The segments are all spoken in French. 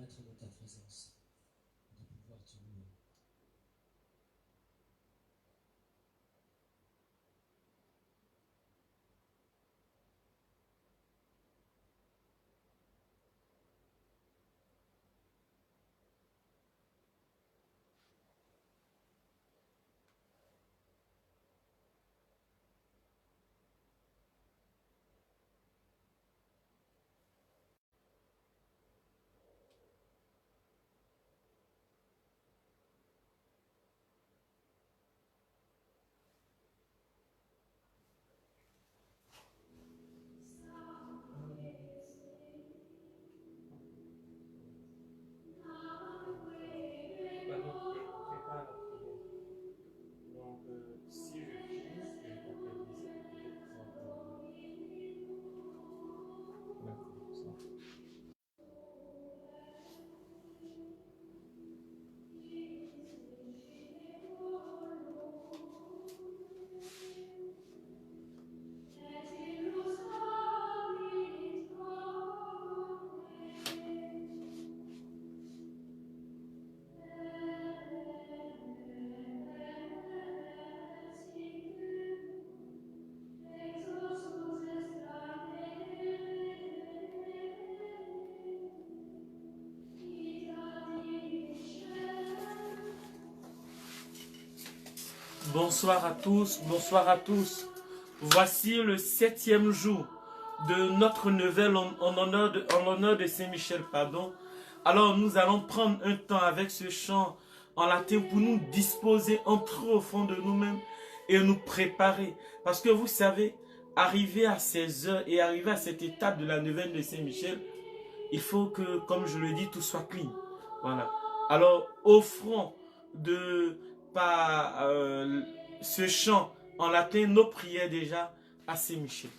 être dans ta présence, de pouvoir te louer. Pardon, prépare la prière. Donc, si je finis, je t'appelle ici pour te dire que ça va terminer. D'accord, ça va. Bonsoir à tous, bonsoir à tous. Voici le 7e jour de notre nouvelle en l'honneur de Saint-Michel, pardon. Alors nous allons prendre un temps avec ce chant en latin pour nous disposer, entrer au fond de nous-mêmes et nous préparer. Parce que vous savez, arriver à ces heures et arriver à cette étape de la neuvaine de Saint-Michel, il faut que, comme je le dis, tout soit clean. Voilà. Alors, offrons de par ce chant en latin nos prières déjà à Saint-Michel.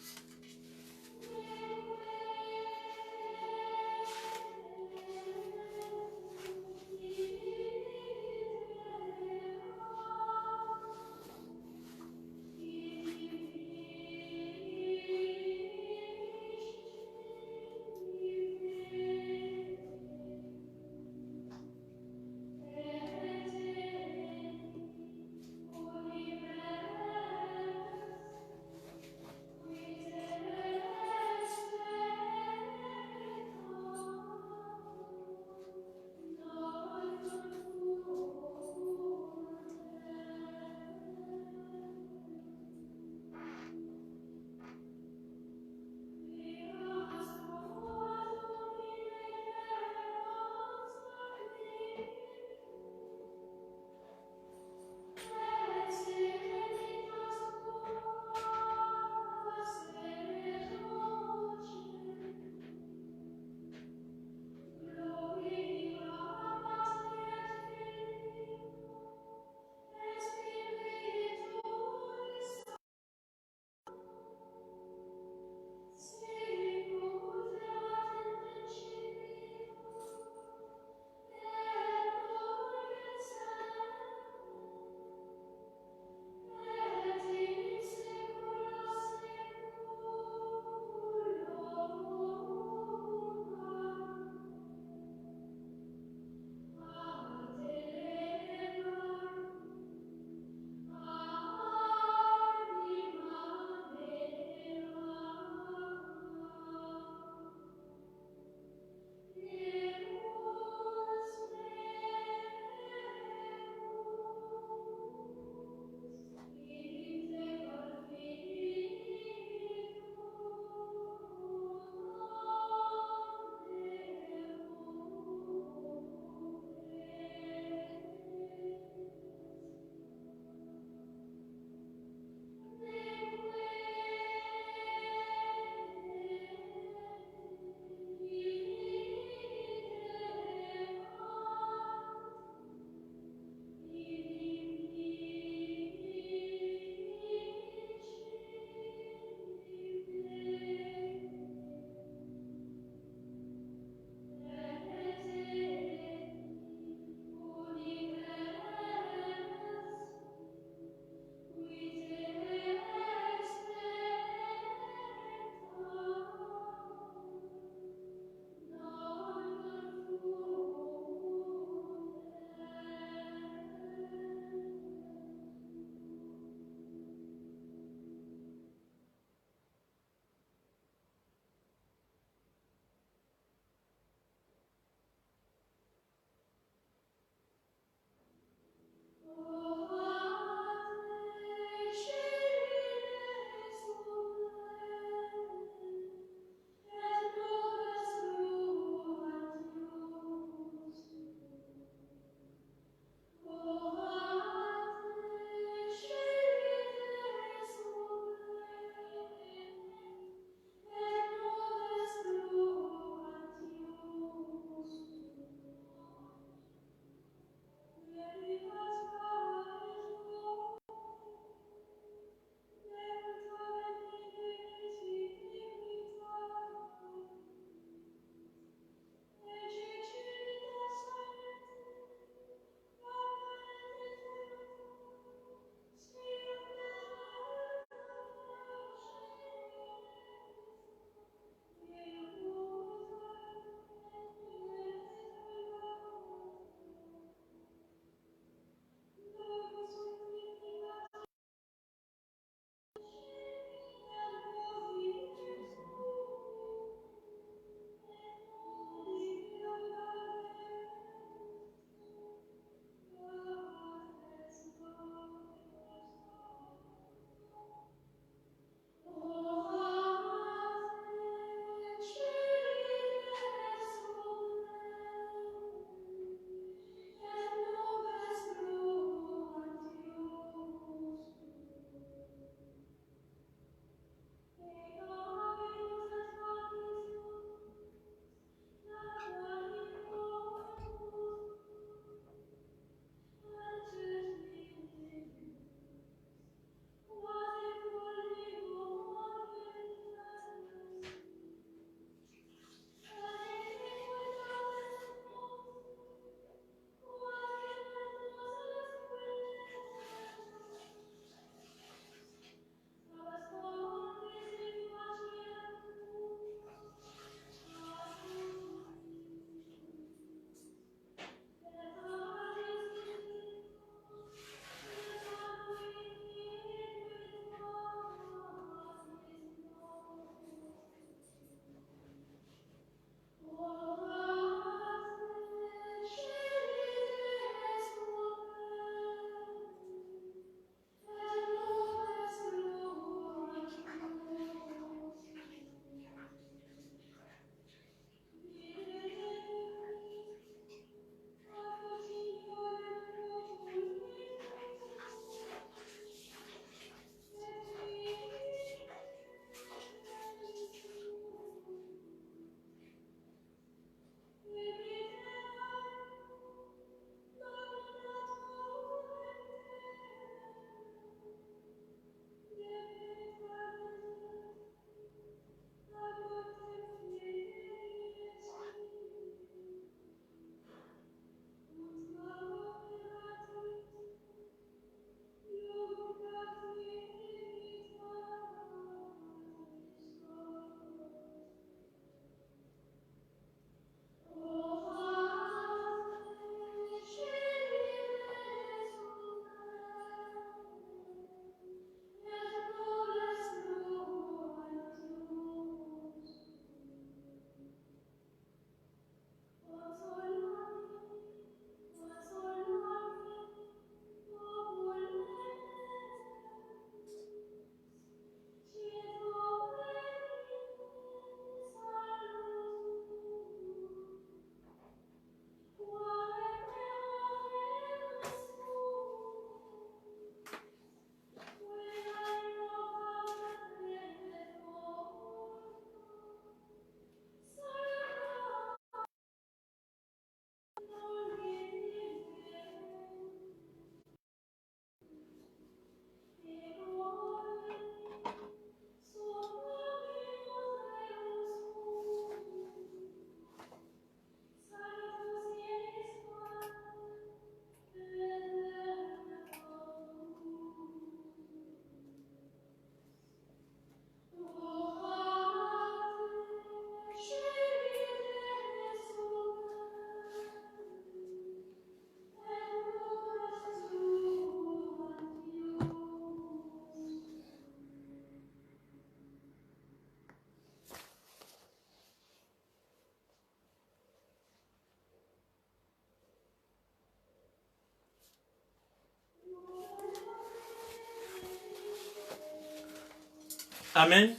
Amen.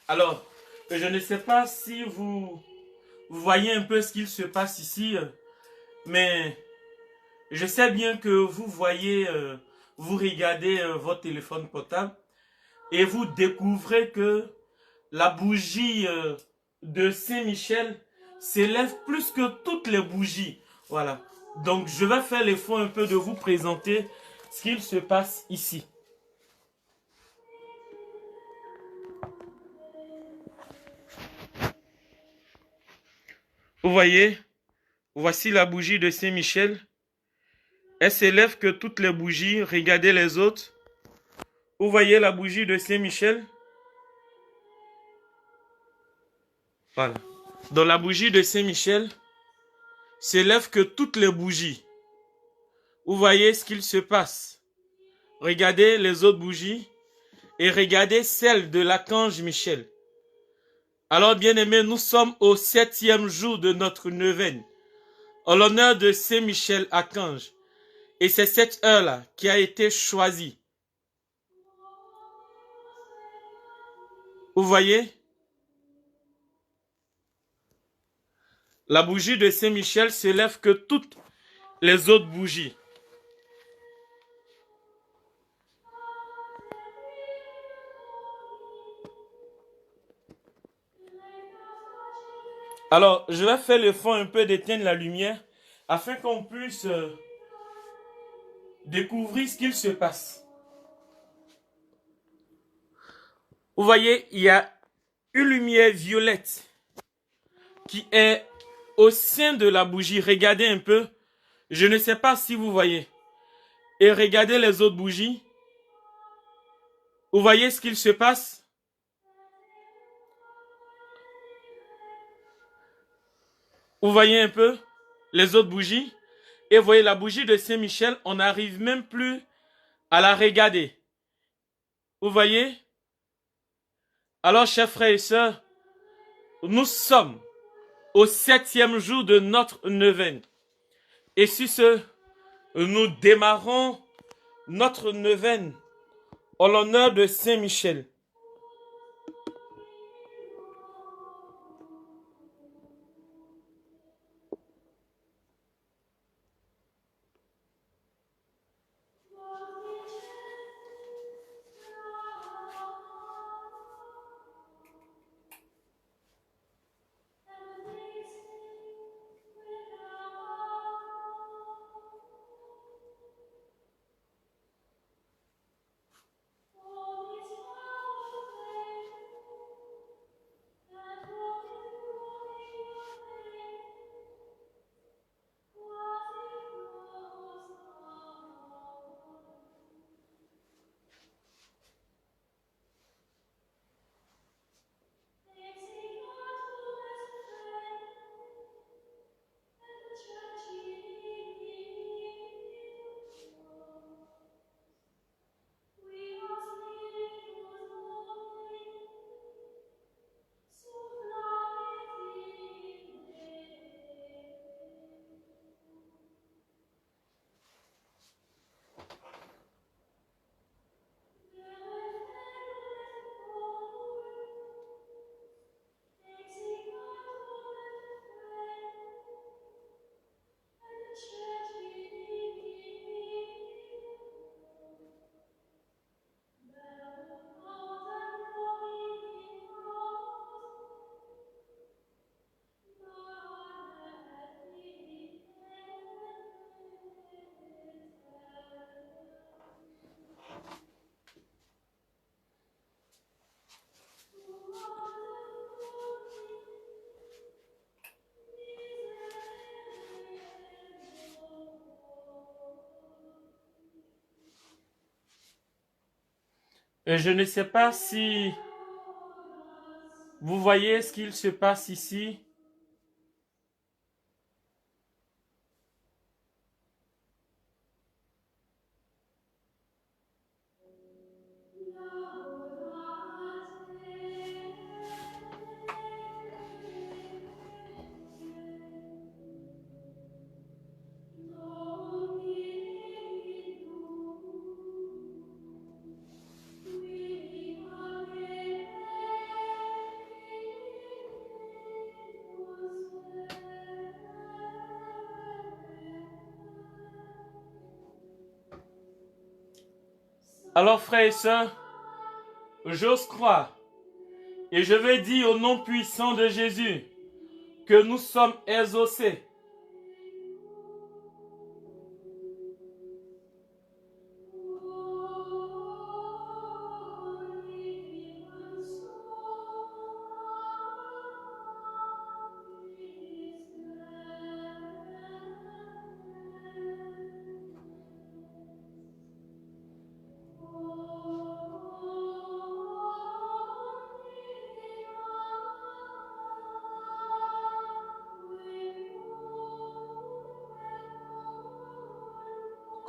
Alors, je ne sais pas si vous voyez un peu ce qu'il se passe ici, mais je sais bien que vous voyez, vous regardez votre téléphone portable et vous découvrez que la bougie de Saint-Michel s'élève plus que toutes les bougies. Voilà. Donc, je vais faire l'effort un peu de vous présenter ce qu'il se passe ici. Vous voyez, voici la bougie de Saint-Michel. Elle s'élève que toutes les bougies. Regardez les autres. Vous voyez la bougie de Saint-Michel? Voilà. Dans la bougie de Saint-Michel s'élève que toutes les bougies. Vous voyez ce qu'il se passe. Regardez les autres bougies et regardez celle de l'archange Michel. Alors, bien-aimés, nous sommes au 7e jour de notre neuvaine, en l'honneur de Saint-Michel archange. Et c'est cette heure-là qui a été choisie. Vous voyez? La bougie de Saint-Michel s'élève que toutes les autres bougies. Alors, je vais faire l'effort un peu d'éteindre la lumière afin qu'on puisse découvrir ce qu'il se passe. Vous voyez, il y a une lumière violette qui est au sein de la bougie. Regardez un peu. Je ne sais pas si vous voyez. Et regardez les autres bougies. Vous voyez ce qu'il se passe? Vous voyez un peu les autres bougies? Et vous voyez la bougie de Saint-Michel, on n'arrive même plus à la regarder. Vous voyez? Alors, chers frères et sœurs, nous sommes au 7e jour de notre neuvaine. Et sur ce, nous démarrons notre neuvaine en l'honneur de Saint-Michel. Et je ne sais pas si vous voyez ce qu'il se passe ici. Alors, frères et sœurs, j'ose croire et je vais dire au nom puissant de Jésus que nous sommes exaucés.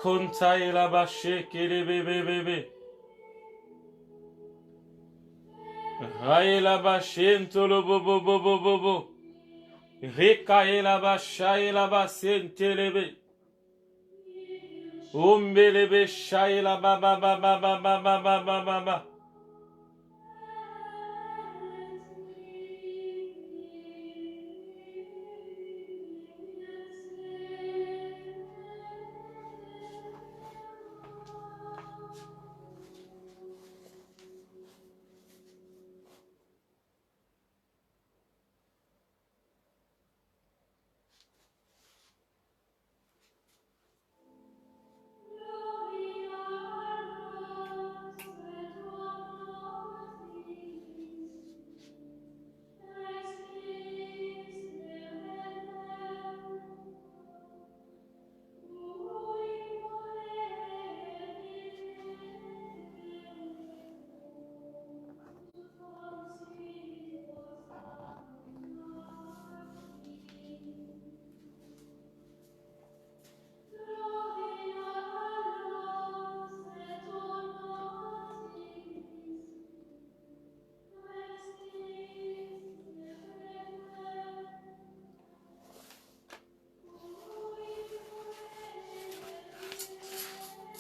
Konta et la bâche, kele bébé bébé. Rae la bâche, ntolo bobo bobo bobo. Reka et la bâche, et la basse, ntelebe. Umbelebe, shae la baba baba baba baba baba.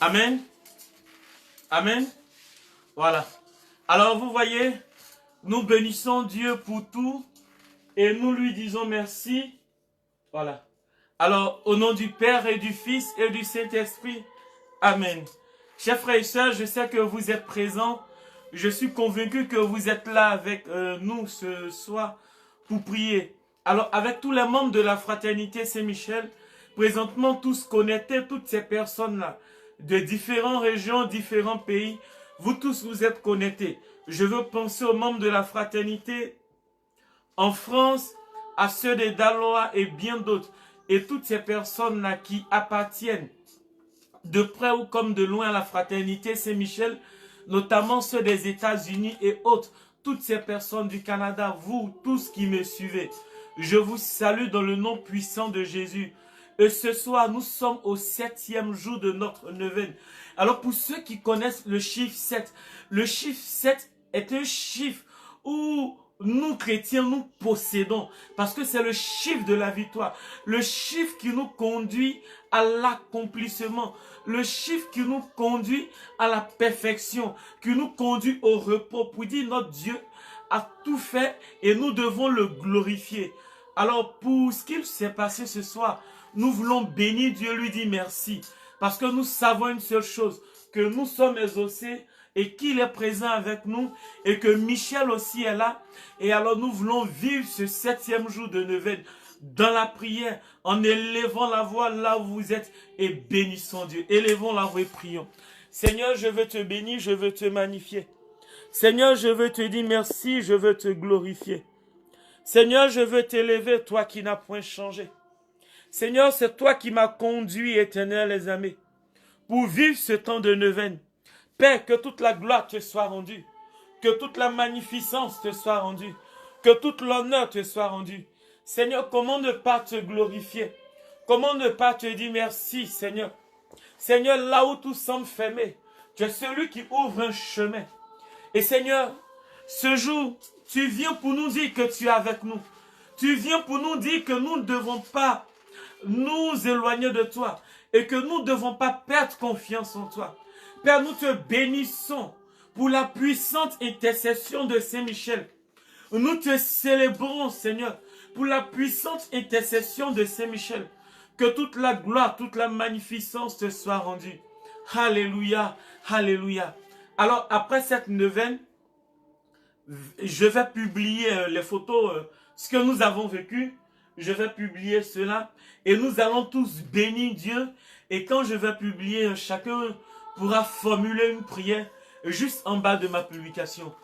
Amen. Amen. Voilà. Alors vous voyez, nous bénissons Dieu pour tout et nous lui disons merci. Voilà. Alors au nom du Père et du Fils et du Saint-Esprit. Amen. Chers frères et sœurs, je sais que vous êtes présents. Je suis convaincu que vous êtes là avec nous ce soir pour prier. Alors avec tous les membres de la fraternité Saint-Michel, présentement tous connectés, toutes ces personnes-là, de différentes régions, différents pays, vous tous vous êtes connectés. Je veux penser aux membres de la fraternité en France, à ceux des Dalois et bien d'autres. Et toutes ces personnes-là qui appartiennent de près ou comme de loin à la fraternité Saint-Michel, notamment ceux des États-Unis et autres. Toutes ces personnes du Canada, vous tous qui me suivez, je vous salue dans le nom puissant de Jésus. Et ce soir, nous sommes au 7e jour de notre neuvaine. Alors pour ceux qui connaissent le chiffre 7, le chiffre 7 est un chiffre où nous chrétiens, nous possédons. Parce que c'est le chiffre de la victoire. Le chiffre qui nous conduit à l'accomplissement. Le chiffre qui nous conduit à la perfection. Qui nous conduit au repos. Pour dire notre Dieu a tout fait et nous devons le glorifier. Alors pour ce qu'il s'est passé ce soir, nous voulons bénir Dieu, lui dire merci. Parce que nous savons une seule chose, que nous sommes exaucés et qu'il est présent avec nous et que Michel aussi est là. Et alors nous voulons vivre ce 7e jour de neuvaine dans la prière, en élevant la voix là où vous êtes et bénissons Dieu. Élevons la voix et prions. Seigneur, je veux te bénir, je veux te magnifier. Seigneur, je veux te dire merci, je veux te glorifier. Seigneur, je veux t'élever, toi qui n'as point changé. Seigneur, c'est toi qui m'as conduit, éternel les amis, pour vivre ce temps de neuvaine. Père, que toute la gloire te soit rendue, que toute la magnificence te soit rendue, que tout l'honneur te soit rendu. Seigneur, comment ne pas te glorifier? Comment ne pas te dire merci, Seigneur? Seigneur, là où tout semble fermé, tu es celui qui ouvre un chemin. Et Seigneur, ce jour, tu viens pour nous dire que tu es avec nous. Tu viens pour nous dire que nous ne devons pas nous éloigner de toi et que nous ne devons pas perdre confiance en toi. Père, nous te bénissons pour la puissante intercession de Saint-Michel. Nous te célébrons, Seigneur, pour la puissante intercession de Saint-Michel. Que toute la gloire, toute la magnificence te soit rendue. Alléluia, alléluia. Alors, après cette neuvaine, je vais publier les photos, ce que nous avons vécu. Je vais publier cela et nous allons tous bénir Dieu. Et quand je vais publier, chacun pourra formuler une prière juste en bas de ma publication.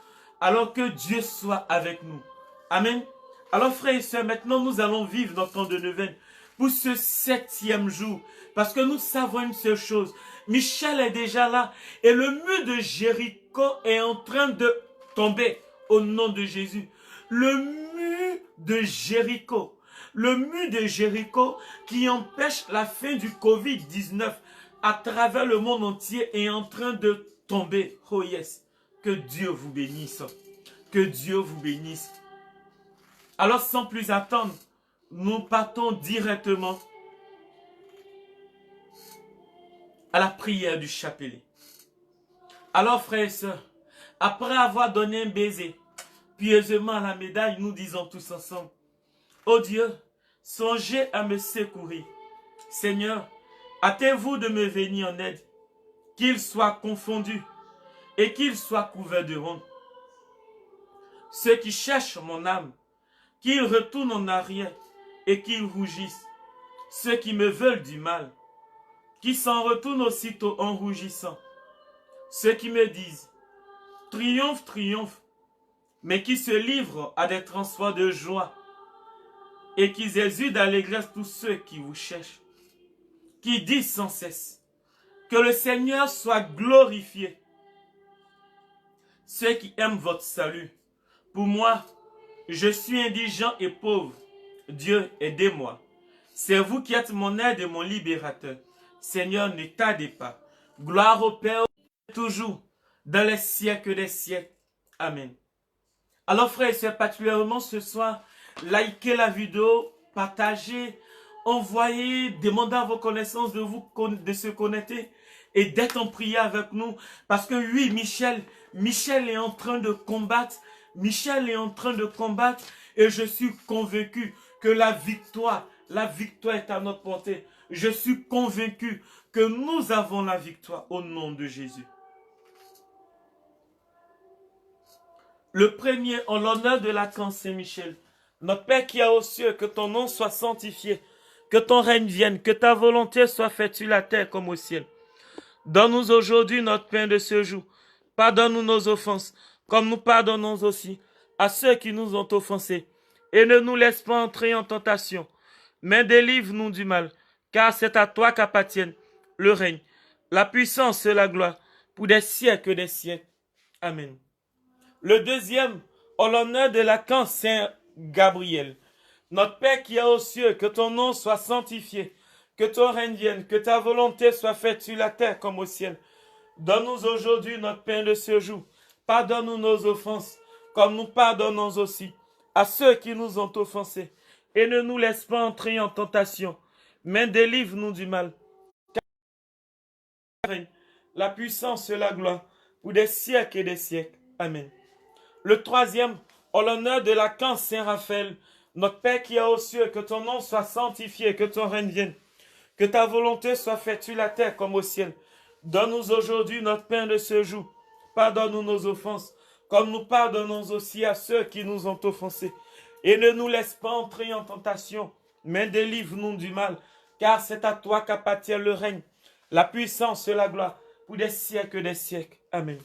Alors que Dieu soit avec nous. Amen. Alors frères et sœurs, maintenant nous allons vivre notre temps de neuvaine pour ce 7e jour. Parce que nous savons une seule chose. Michel est déjà là et le mur de Jéricho est en train de tomber au nom de Jésus. Le mur de Jéricho. Le mur de Jéricho qui empêche la fin du Covid-19 à travers le monde entier est en train de tomber. Oh yes. Que Dieu vous bénisse. Que Dieu vous bénisse. Alors sans plus attendre, nous partons directement à la prière du chapelet. Alors frères et sœurs, après avoir donné un baiser pieusement à la médaille, nous disons tous ensemble: ô Dieu, songez à me secourir. Seigneur, hâtez-vous de me venir en aide, qu'il soit confondu et qu'il soit couvert de honte. Ceux qui cherchent mon âme, qu'ils retournent en arrière et qu'ils rougissent. Ceux qui me veulent du mal, qui s'en retournent aussitôt en rougissant. Ceux qui me disent: triomphe, triomphe, mais qui se livrent à des transports de joie et qui exudent d'allégresse tous ceux qui vous cherchent, qui disent sans cesse: que le Seigneur soit glorifié. Ceux qui aiment votre salut. Pour moi, je suis indigent et pauvre. Dieu, aidez-moi. C'est vous qui êtes mon aide et mon libérateur. Seigneur, ne tardez pas. Gloire au Père, toujours, dans les siècles des siècles. Amen. Alors frères et sœurs, particulièrement ce soir, likez la vidéo, partagez, envoyez, demandez à vos connaissances de se connecter et d'être en prière avec nous. Parce que oui, Michel est en train de combattre. Michel est en train de combattre et je suis convaincu que la victoire est à notre portée. Je suis convaincu que nous avons la victoire au nom de Jésus. Le premier, en l'honneur de l'archange Saint-Michel. Notre Père qui es aux cieux, que ton nom soit sanctifié, que ton règne vienne, que ta volonté soit faite sur la terre comme au ciel. Donne-nous aujourd'hui notre pain de ce jour. Pardonne-nous nos offenses, comme nous pardonnons aussi à ceux qui nous ont offensés. Et ne nous laisse pas entrer en tentation, mais délivre-nous du mal, car c'est à toi qu'appartiennent le règne, la puissance et la gloire, pour des siècles des siècles. Amen. Le deuxième, en l'honneur de l'archange Saint Gabriel. Notre Père qui est aux cieux, que ton nom soit sanctifié, que ton règne vienne, que ta volonté soit faite sur la terre comme au ciel. Donne-nous aujourd'hui notre pain de ce jour. Pardonne-nous nos offenses, comme nous pardonnons aussi à ceux qui nous ont offensés. Et ne nous laisse pas entrer en tentation, mais délivre-nous du mal. Car la puissance et la gloire, pour des siècles et des siècles. Amen. Le troisième, en l'honneur de l'archange Saint Raphaël, notre Père qui est aux cieux, que ton nom soit sanctifié, que ton règne vienne, que ta volonté soit faite sur la terre comme au ciel. Donne-nous aujourd'hui notre pain de ce jour. Pardonne-nous nos offenses, comme nous pardonnons aussi à ceux qui nous ont offensés. Et ne nous laisse pas entrer en tentation, mais délivre-nous du mal, car c'est à toi qu'appartient le règne, la puissance et la gloire, pour des siècles des siècles. Amen.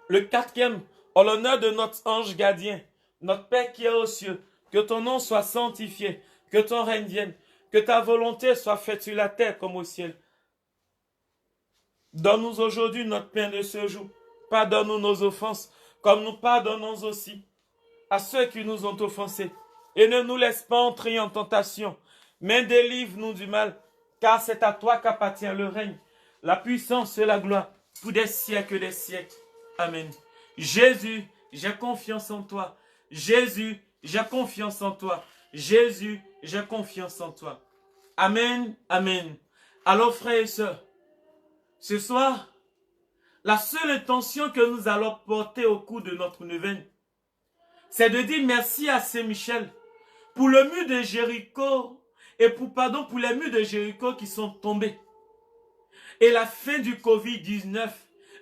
Le quatrième, en l'honneur de notre ange gardien, notre Père qui est aux cieux, que ton nom soit sanctifié, que ton règne vienne, que ta volonté soit faite sur la terre comme au ciel. Donne-nous aujourd'hui notre pain de ce jour. Pardonne-nous nos offenses, comme nous pardonnons aussi à ceux qui nous ont offensés. Et ne nous laisse pas entrer en tentation, mais délivre-nous du mal, car c'est à toi qu'appartient le règne, la puissance et la gloire, pour des siècles des siècles. Amen. Jésus, j'ai confiance en toi. Jésus, j'ai confiance en toi. Jésus, j'ai confiance en toi. Amen, amen. Alors frères et sœurs, ce soir, la seule intention que nous allons porter au cours de notre neuvaine, c'est de dire merci à Saint-Michel pour le mur de Jéricho et pour les murs de Jéricho qui sont tombés. Et la fin du Covid-19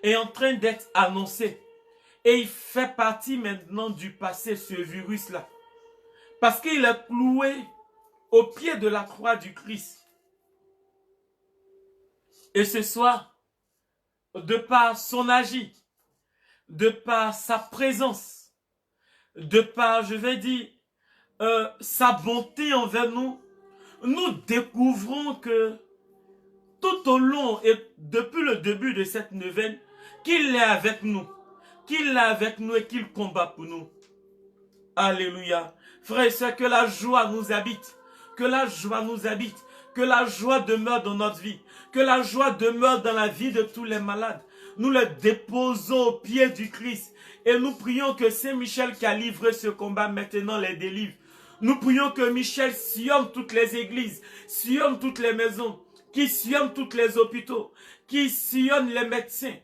est en train d'être annoncée. Et il fait partie maintenant du passé, ce virus-là. Parce qu'il est cloué au pied de la croix du Christ. Et ce soir, de par son agir, de par sa présence, de par, je vais dire, sa bonté envers nous, nous découvrons que tout au long et depuis le début de cette neuvaine, qu'il est avec nous. Qu'il est avec nous et qu'il combat pour nous. Alléluia. Frères et sœurs, que la joie nous habite. Que la joie nous habite. Que la joie demeure dans notre vie. Que la joie demeure dans la vie de tous les malades. Nous le déposons au pied du Christ. Et nous prions que Saint Michel qui a livré ce combat maintenant les délivre. Nous prions que Michel sillonne toutes les églises, sillonne toutes les maisons, qui sillonne tous les hôpitaux, qui sillonne les médecins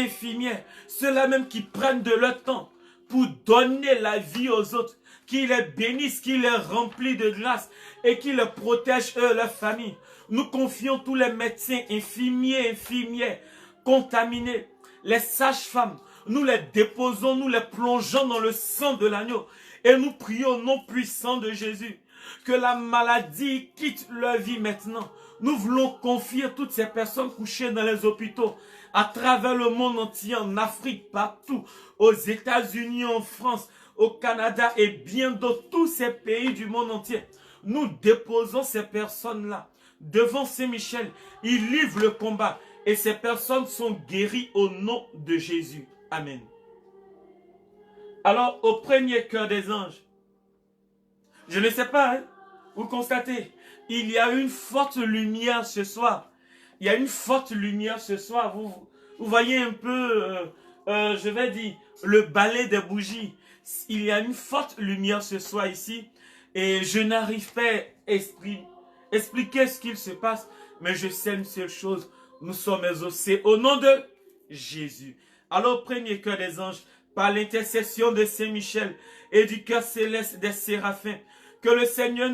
infirmiers, ceux-là même qui prennent de leur temps pour donner la vie aux autres, qui les bénissent, qui les remplissent de grâce et qui les protègent eux, leur famille. Nous confions tous les médecins, infirmières, contaminés, les sages-femmes, nous les déposons, nous les plongeons dans le sang de l'agneau et nous prions au nom puissant de Jésus. Que la maladie quitte leur vie maintenant. Nous voulons confier toutes ces personnes couchées dans les hôpitaux, à travers le monde entier, en Afrique, partout, aux États-Unis, en France, au Canada et bien d'autres, tous ces pays du monde entier. Nous déposons ces personnes-là devant Saint-Michel. Il livre le combat et ces personnes sont guéries au nom de Jésus. Amen. Alors, au premier cœur des anges, je ne sais pas, hein, vous constatez, il y a une forte lumière ce soir. Il y a une forte lumière ce soir. Vous voyez un peu, je vais dire, le balai des bougies. Il y a une forte lumière ce soir ici. Et je n'arrive pas à expliquer ce qu'il se passe. Mais je sais une seule chose. Nous sommes exaucés au nom de Jésus. Alors, premier cœur des anges, par l'intercession de Saint Michel et du cœur céleste des séraphins, que le Seigneur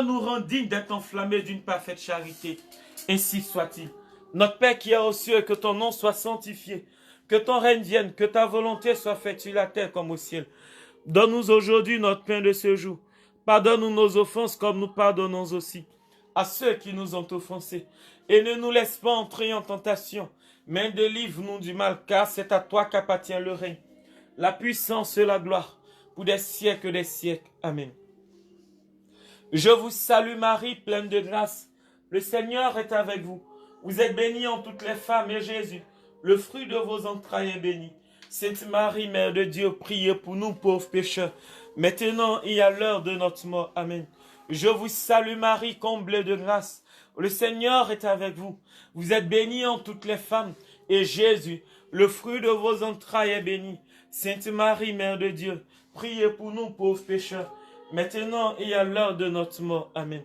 nous rende dignes d'être enflammés d'une parfaite charité. Ainsi soit-il. Notre Père qui est aux cieux, que ton nom soit sanctifié, que ton règne vienne, que ta volonté soit faite sur la terre comme au ciel. Donne-nous aujourd'hui notre pain de ce jour. Pardonne-nous nos offenses comme nous pardonnons aussi à ceux qui nous ont offensés. Et ne nous laisse pas entrer en tentation, mais délivre-nous du mal, car c'est à toi qu'appartient le règne, la puissance et la gloire, pour des siècles des siècles. Amen. Je vous salue Marie, pleine de grâce. Le Seigneur est avec vous. Vous êtes bénie en toutes les femmes et Jésus, le fruit de vos entrailles est béni. Sainte Marie, Mère de Dieu, priez pour nous pauvres pécheurs, maintenant et à l'heure de notre mort. Amen. Je vous salue Marie, comblée de grâce. Le Seigneur est avec vous. Vous êtes bénie en toutes les femmes et Jésus, le fruit de vos entrailles est béni. Sainte Marie, Mère de Dieu, priez pour nous pauvres pécheurs, maintenant et à l'heure de notre mort. Amen.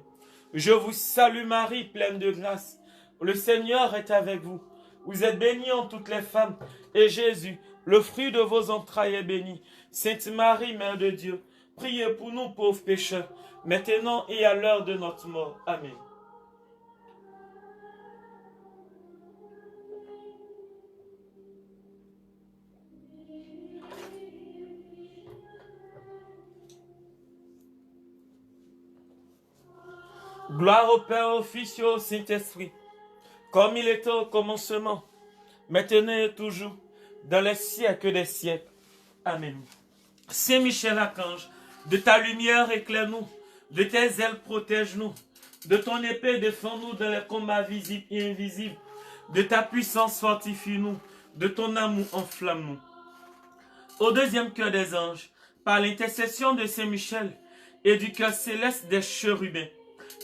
Je vous salue Marie, pleine de grâce. Le Seigneur est avec vous. Vous êtes bénie en toutes les femmes, et Jésus, le fruit de vos entrailles est béni. Sainte Marie, Mère de Dieu, priez pour nous pauvres pécheurs, maintenant et à l'heure de notre mort. Amen. Gloire au Père, au Fils et au Saint-Esprit, comme il était au commencement, maintenant et toujours, dans les siècles des siècles. Amen. Saint Michel Archange, de ta lumière éclaire-nous, de tes ailes protège-nous, de ton épée défends-nous dans les combats visibles et invisibles, de ta puissance fortifie-nous, de ton amour enflamme-nous. Au deuxième cœur des anges, par l'intercession de Saint Michel et du cœur céleste des chérubins,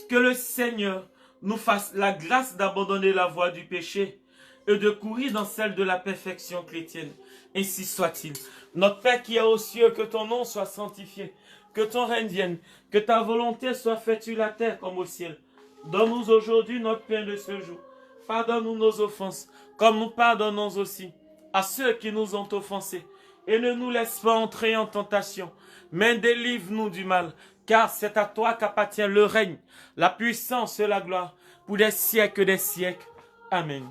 que le Seigneur nous fasse la grâce d'abandonner la voie du péché et de courir dans celle de la perfection chrétienne. Ainsi soit-il. Notre Père qui est aux cieux, que ton nom soit sanctifié, que ton règne vienne, que ta volonté soit faite sur la terre comme au ciel. Donne-nous aujourd'hui notre pain de ce jour. Pardonne-nous nos offenses, comme nous pardonnons aussi à ceux qui nous ont offensés. Et ne nous laisse pas entrer en tentation, mais délivre-nous du mal, car c'est à toi qu'appartient le règne, la puissance et la gloire, pour des siècles des siècles. Amen.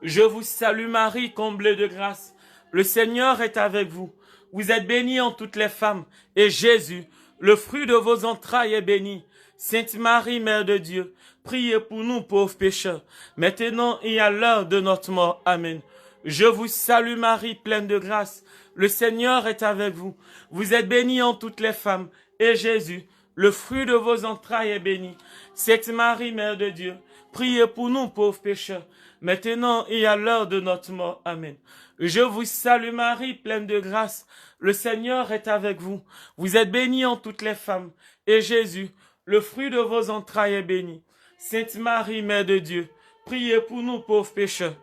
Je vous salue Marie, comblée de grâce. Le Seigneur est avec vous. Vous êtes bénie en toutes les femmes, et Jésus, le fruit de vos entrailles, est béni. Sainte Marie, Mère de Dieu, priez pour nous pauvres pécheurs, maintenant et à l'heure de notre mort. Amen. Je vous salue Marie, pleine de grâce. Le Seigneur est avec vous. Vous êtes bénie en toutes les femmes, et Jésus, le fruit de vos entrailles, est béni. Sainte Marie, Mère de Dieu, priez pour nous pauvres pécheurs, maintenant et à l'heure de notre mort. Amen. Je vous salue Marie, pleine de grâce. Le Seigneur est avec vous. Vous êtes bénie en toutes les femmes, et Jésus, le fruit de vos entrailles, est béni. Sainte Marie, Mère de Dieu, priez pour nous pauvres pécheurs,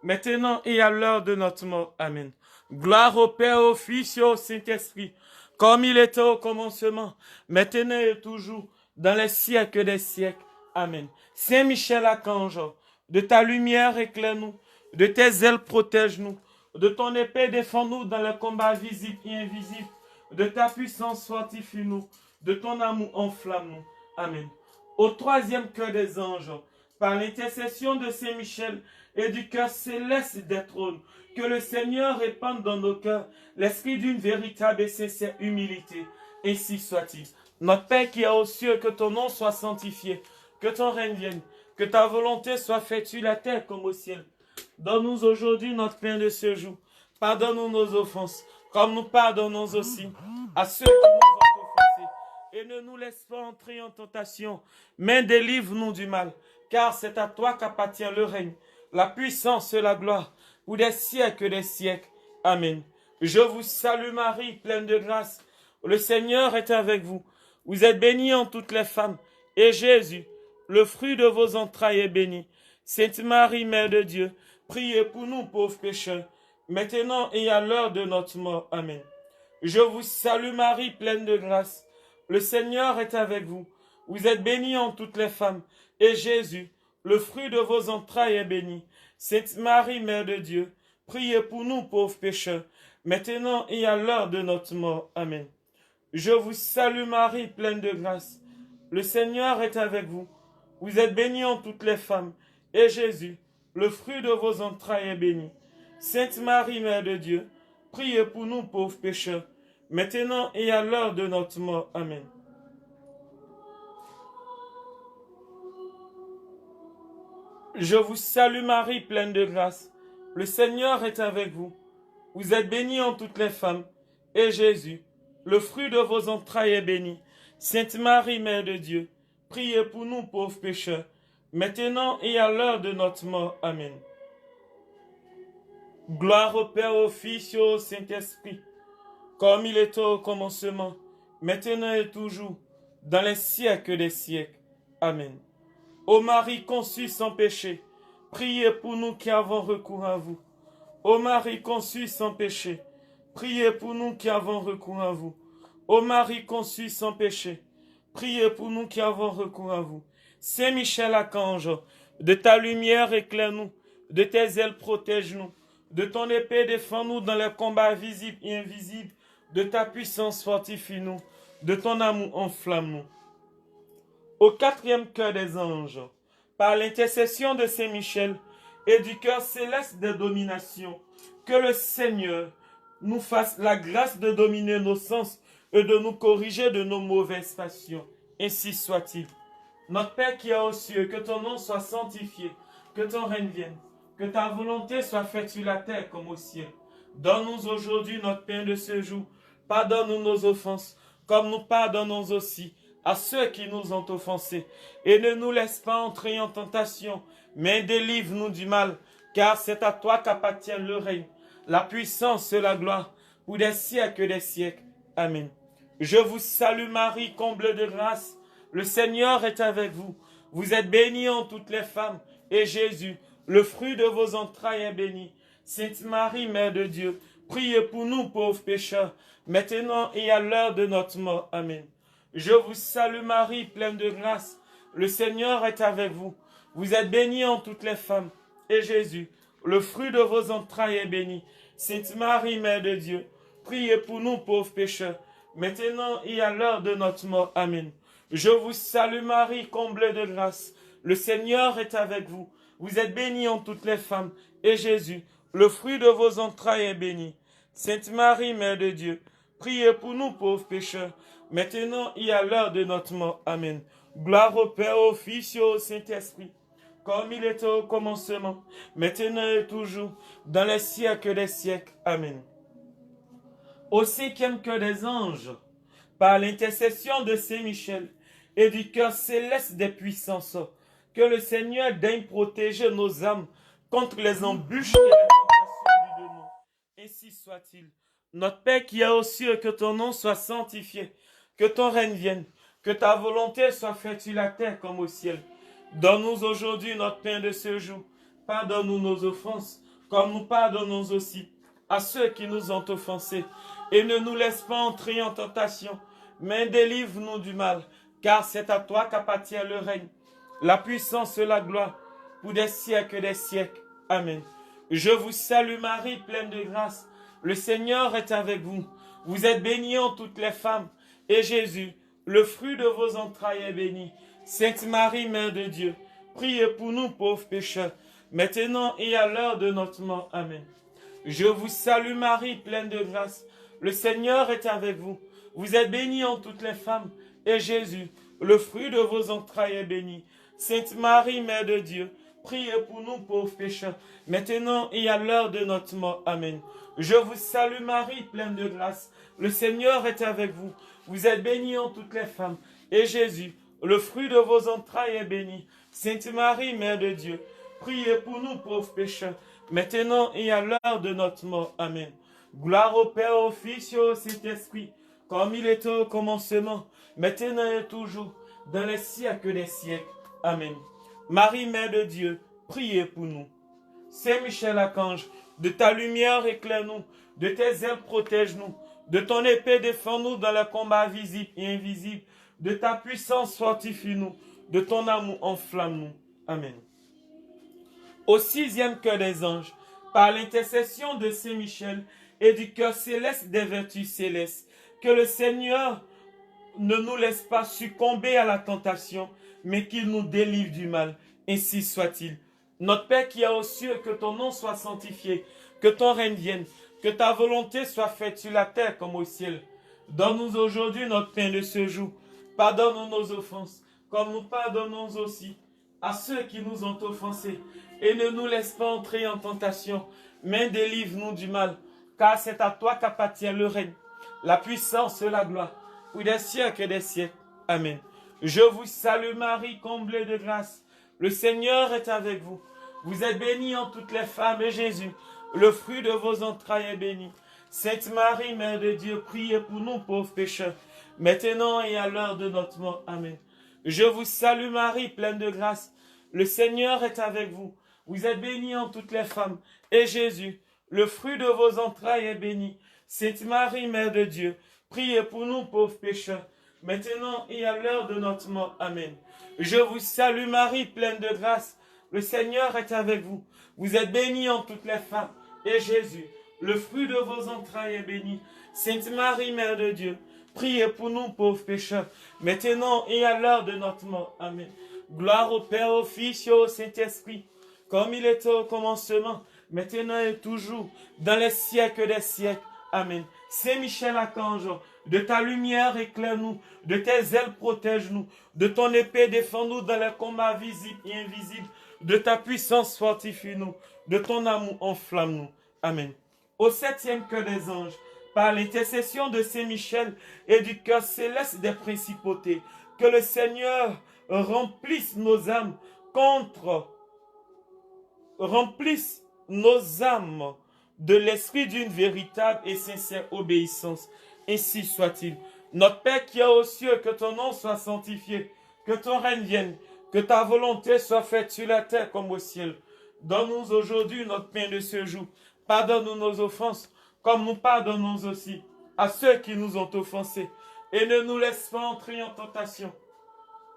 maintenant et à l'heure de notre mort. Amen. Gloire au Père, au Fils et au Saint-Esprit, comme il était au commencement, maintenant et toujours, dans les siècles des siècles. Amen. Saint Michel Archange, de ta lumière éclaire-nous, de tes ailes protège-nous, de ton épée défends-nous dans le combat visible et invisible, de ta puissance fortifie-nous, de ton amour enflamme-nous. Amen. Au troisième cœur des anges, par l'intercession de Saint Michel et du cœur céleste des trônes, que le Seigneur répande dans nos cœurs l'esprit d'une véritable et sincère humilité. Ainsi soit-il. Notre Père qui est aux cieux, que ton nom soit sanctifié, que ton règne vienne, que ta volonté soit faite sur la terre comme au ciel. Donne-nous aujourd'hui notre pain de ce jour. Pardonne-nous nos offenses, comme nous pardonnons aussi à ceux qui nous ont offensés. Et ne nous laisse pas entrer en tentation, mais délivre-nous du mal, car c'est à toi qu'appartient le règne, la puissance et la gloire, pour des siècles des siècles. Amen. Je vous salue Marie, pleine de grâce. Le Seigneur est avec vous. Vous êtes bénie en toutes les femmes, et Jésus, le fruit de vos entrailles, est béni. Sainte Marie, Mère de Dieu, priez pour nous pauvres pécheurs, maintenant et à l'heure de notre mort. Amen. Je vous salue Marie, pleine de grâce. Le Seigneur est avec vous. Vous êtes bénie en toutes les femmes, et Jésus, le fruit de vos entrailles, est béni. Sainte Marie, Mère de Dieu, priez pour nous pauvres pécheurs, maintenant et à l'heure de notre mort. Amen. Je vous salue Marie, pleine de grâce. Le Seigneur est avec vous. Vous êtes bénie en toutes les femmes, et Jésus, le fruit de vos entrailles, est béni. Sainte Marie, Mère de Dieu, priez pour nous pauvres pécheurs, maintenant et à l'heure de notre mort. Amen. Je vous salue Marie, pleine de grâce. Le Seigneur est avec vous. Vous êtes bénie en toutes les femmes, et Jésus, le fruit de vos entrailles, est béni. Sainte Marie, Mère de Dieu, priez pour nous pauvres pécheurs, maintenant et à l'heure de notre mort. Amen. Gloire au Père, au Fils et au Saint-Esprit, comme il était au commencement, maintenant et toujours, dans les siècles des siècles. Amen. Ô Marie conçue sans péché, priez pour nous qui avons recours à vous. Ô Marie conçue sans péché, priez pour nous qui avons recours à vous. Ô Marie conçue sans péché, priez pour nous qui avons recours à vous. Saint Michel Archange, de ta lumière éclaire-nous, de tes ailes protège-nous, de ton épée défends-nous dans les combats visibles et invisibles, de ta puissance fortifie-nous, de ton amour enflamme-nous. Au quatrième cœur des anges, par l'intercession de Saint Michel et du cœur céleste de domination, que le Seigneur nous fasse la grâce de dominer nos sens et de nous corriger de nos mauvaises passions. Ainsi soit-il. Notre Père qui est aux cieux, que ton nom soit sanctifié, que ton règne vienne, que ta volonté soit faite sur la terre comme au ciel. Donne-nous aujourd'hui notre pain de ce jour. Pardonne-nous nos offenses, comme nous pardonnons aussi à ceux qui nous ont offensés. Et ne nous laisse pas entrer en tentation, mais délivre-nous du mal, car c'est à toi qu'appartient le règne, la puissance et la gloire, pour des siècles des siècles. Amen. Je vous salue Marie, comblée de grâce. Le Seigneur est avec vous. Vous êtes bénie en toutes les femmes, et Jésus, le fruit de vos entrailles, est béni. Sainte Marie, Mère de Dieu, priez pour nous pauvres pécheurs, maintenant et à l'heure de notre mort. Amen. Je vous salue Marie, pleine de grâce. Le Seigneur est avec vous. Vous êtes bénie en toutes les femmes, et Jésus, le fruit de vos entrailles, est béni. Sainte Marie, Mère de Dieu, priez pour nous pauvres pécheurs, maintenant et à l'heure de notre mort. Amen. Je vous salue Marie, comblée de grâce. Le Seigneur est avec vous. Vous êtes bénie en toutes les femmes, et Jésus, le fruit de vos entrailles, est béni. Sainte Marie, Mère de Dieu, priez pour nous pauvres pécheurs, maintenant et à l'heure de notre mort. Amen. Gloire au Père, au Fils et au Saint-Esprit, comme il était au commencement, maintenant et toujours, dans les siècles des siècles. Amen. Au cinquième cœur des anges, par l'intercession de Saint Michel et du cœur céleste des puissances, que le Seigneur daigne protéger nos âmes contre les embûches et les tentations du démon. Ainsi soit-il. Notre Père qui es aux cieux, que ton nom soit sanctifié, que ton règne vienne, que ta volonté soit faite sur la terre comme au ciel. Donne-nous aujourd'hui notre pain de ce jour. Pardonne-nous nos offenses, comme nous pardonnons aussi à ceux qui nous ont offensés. Et ne nous laisse pas entrer en tentation, mais délivre-nous du mal, car c'est à toi qu'appartient le règne, la puissance et la gloire, pour des siècles et des siècles. Amen. Je vous salue Marie, pleine de grâce. Le Seigneur est avec vous. Vous êtes bénie en toutes les femmes, et Jésus, le fruit de vos entrailles, est béni. Sainte Marie, Mère de Dieu, priez pour nous pauvres pécheurs, maintenant et à l'heure de notre mort. Amen. Je vous salue Marie, pleine de grâce. Le Seigneur est avec vous. Vous êtes bénie en toutes les femmes, et Jésus, le fruit de vos entrailles, est béni. Sainte Marie, Mère de Dieu, priez pour nous pauvres pécheurs, maintenant et à l'heure de notre mort. Amen. Je vous salue Marie, pleine de grâce. Le Seigneur est avec vous. Vous êtes bénie en toutes les femmes, et Jésus, le fruit de vos entrailles, est béni. Sainte Marie, Mère de Dieu, priez pour nous pauvres pécheurs, maintenant et à l'heure de notre mort. Amen. Gloire au Père, au Fils et au Saint-Esprit, comme il était au commencement, maintenant et toujours, dans les siècles des siècles. Amen. Marie, Mère de Dieu, priez pour nous. Saint Michel Archange, de ta lumière éclaire-nous, de tes ailes protège-nous, de ton épée défends-nous dans le combat visible et invisible, de ta puissance fortifie-nous, de ton amour enflamme-nous. Amen. Au sixième cœur des anges, par l'intercession de Saint Michel et du cœur céleste des vertus célestes, que le Seigneur ne nous laisse pas succomber à la tentation, mais qu'il nous délivre du mal. Ainsi soit-il. Notre Père qui est aux cieux, que ton nom soit sanctifié, que ton règne vienne, que ta volonté soit faite sur la terre comme au ciel. Donne-nous aujourd'hui notre pain de ce jour. Pardonne-nous nos offenses, comme nous pardonnons aussi à ceux qui nous ont offensés. Et ne nous laisse pas entrer en tentation, mais délivre-nous du mal, car c'est à toi qu'appartient le règne, la puissance et la gloire, pour des siècles et des siècles. Amen. Je vous salue Marie, comblée de grâce. Le Seigneur est avec vous. Vous êtes bénie en toutes les femmes, et Jésus, le fruit de vos entrailles, est béni. Sainte Marie, Mère de Dieu, priez pour nous pauvres pécheurs, maintenant et à l'heure de notre mort. Amen. Je vous salue Marie, pleine de grâce. Le Seigneur est avec vous. Vous êtes bénie en toutes les femmes, et Jésus, le fruit de vos entrailles, est béni. Sainte Marie, Mère de Dieu, priez pour nous pauvres pécheurs, maintenant et à l'heure de notre mort. Amen. Je vous salue Marie, pleine de grâce. Le Seigneur est avec vous. Vous êtes bénie en toutes les femmes, et Jésus, le fruit de vos entrailles, est béni. Sainte Marie, Mère de Dieu, priez pour nous pauvres pécheurs, maintenant et à l'heure de notre mort. Amen. Gloire au Père, au Fils et au Saint-Esprit, comme il était au commencement, maintenant et toujours, dans les siècles des siècles. Amen. Saint Michel Archange, de ta lumière éclaire-nous, de tes ailes protège-nous, de ton épée défends-nous dans les combats visibles et invisibles, de ta puissance fortifie-nous, de ton amour enflamme-nous. Amen. Au septième cœur des anges, par l'intercession de Saint Michel et du cœur céleste des principautés, que le Seigneur remplisse nos âmes de l'esprit d'une véritable et sincère obéissance. Ainsi soit-il. Notre Père qui est aux cieux, que ton nom soit sanctifié, que ton règne vienne, que ta volonté soit faite sur la terre comme au ciel. Donne-nous aujourd'hui notre pain de ce jour. Pardonne-nous nos offenses, comme nous pardonnons aussi à ceux qui nous ont offensés. Et ne nous laisse pas entrer en tentation,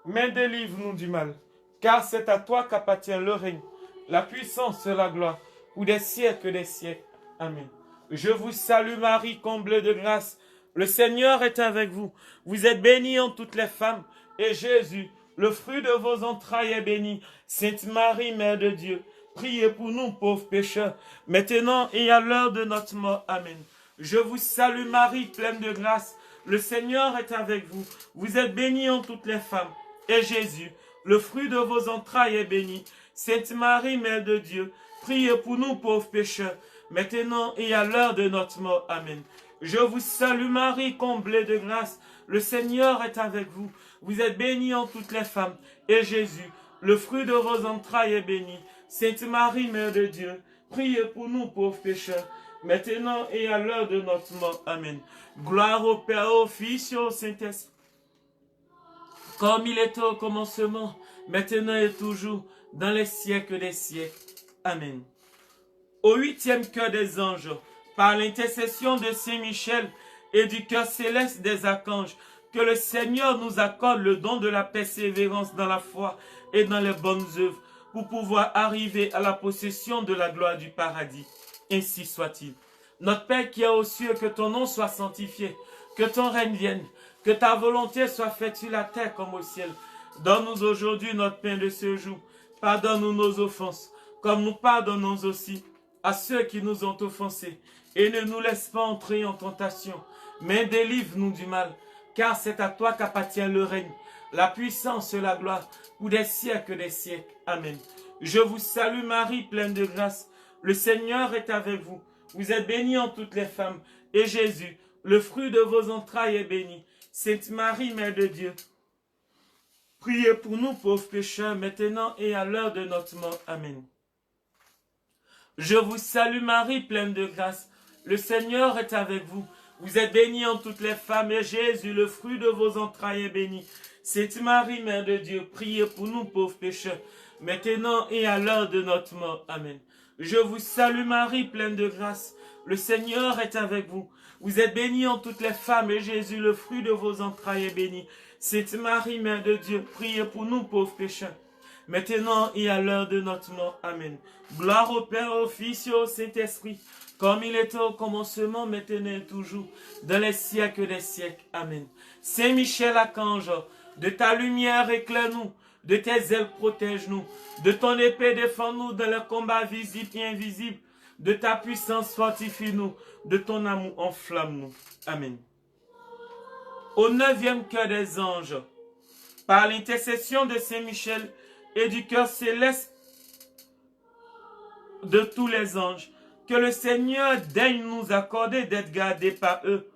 mais délivre-nous du mal. Car c'est à toi qu'appartient le règne, la puissance et la gloire, pour des siècles des siècles. Amen. Je vous salue Marie, comblée de grâce. le Seigneur est avec vous. Vous êtes bénie en toutes les femmes, et Jésus, le fruit de vos entrailles, est béni. Sainte Marie, Mère de Dieu, priez pour nous pauvres pécheurs, maintenant et à l'heure de notre mort. Amen. Je vous salue Marie, pleine de grâce. Le Seigneur est avec vous. Vous êtes bénie en toutes les femmes, et Jésus, le fruit de vos entrailles, est béni. Sainte Marie, Mère de Dieu, priez pour nous pauvres pécheurs, maintenant et à l'heure de notre mort. Amen. Je vous salue Marie, comblée de grâce. Le Seigneur est avec vous. Vous êtes bénie en toutes les femmes, et Jésus, le fruit de vos entrailles, est béni. Sainte Marie, Mère de Dieu, priez pour nous pauvres pécheurs, maintenant et à l'heure de notre mort. Amen. Gloire au Père, au Fils et au Saint-Esprit, comme il était au commencement, maintenant et toujours, dans les siècles des siècles. Amen. Au 8e cœur des anges, par l'intercession de Saint Michel et du cœur céleste des archanges, que le Seigneur nous accorde le don de la persévérance dans la foi et dans les bonnes œuvres, pour pouvoir arriver à la possession de la gloire du paradis. Ainsi soit-il. Notre Père qui es aux cieux, que ton nom soit sanctifié, que ton règne vienne, que ta volonté soit faite sur la terre comme au ciel. Donne-nous aujourd'hui notre pain de ce jour. Pardonne-nous nos offenses, comme nous pardonnons aussi à ceux qui nous ont offensés. Et ne nous laisse pas entrer en tentation, mais délivre-nous du mal, car c'est à toi qu'appartient le règne, la puissance et la gloire, pour des siècles des siècles. Amen. Je vous salue Marie, pleine de grâce. Le Seigneur est avec vous. Vous êtes bénie en toutes les femmes, et Jésus, le fruit de vos entrailles, est béni. Sainte Marie, Mère de Dieu, priez pour nous pauvres pécheurs, maintenant et à l'heure de notre mort. Amen. Je vous salue Marie, pleine de grâce. Le Seigneur est avec vous. Vous êtes bénie en toutes les femmes, et Jésus, le fruit de vos entrailles, est béni. Sainte Marie, Mère de Dieu, priez pour nous pauvres pécheurs, maintenant et à l'heure de notre mort. Amen. Je vous salue Marie, pleine de grâce. Le Seigneur est avec vous. Vous êtes bénie en toutes les femmes, et Jésus, le fruit de vos entrailles, est béni. Sainte Marie, Mère de Dieu, priez pour nous pauvres pécheurs, maintenant et à l'heure de notre mort. Amen. Gloire au Père, au Fils et au Saint-Esprit, comme il était au commencement, maintenant et toujours, dans les siècles des siècles. Amen. Saint Michel Archange, de ta lumière éclaire-nous, de tes ailes protège-nous, de ton épée défends-nous dans le combat visible et invisible, de ta puissance fortifie-nous, de ton amour enflamme-nous. Amen. Au 9e cœur des anges, par l'intercession de Saint Michel et du cœur céleste de tous les anges, que le Seigneur daigne nous accorder d'être gardés par eux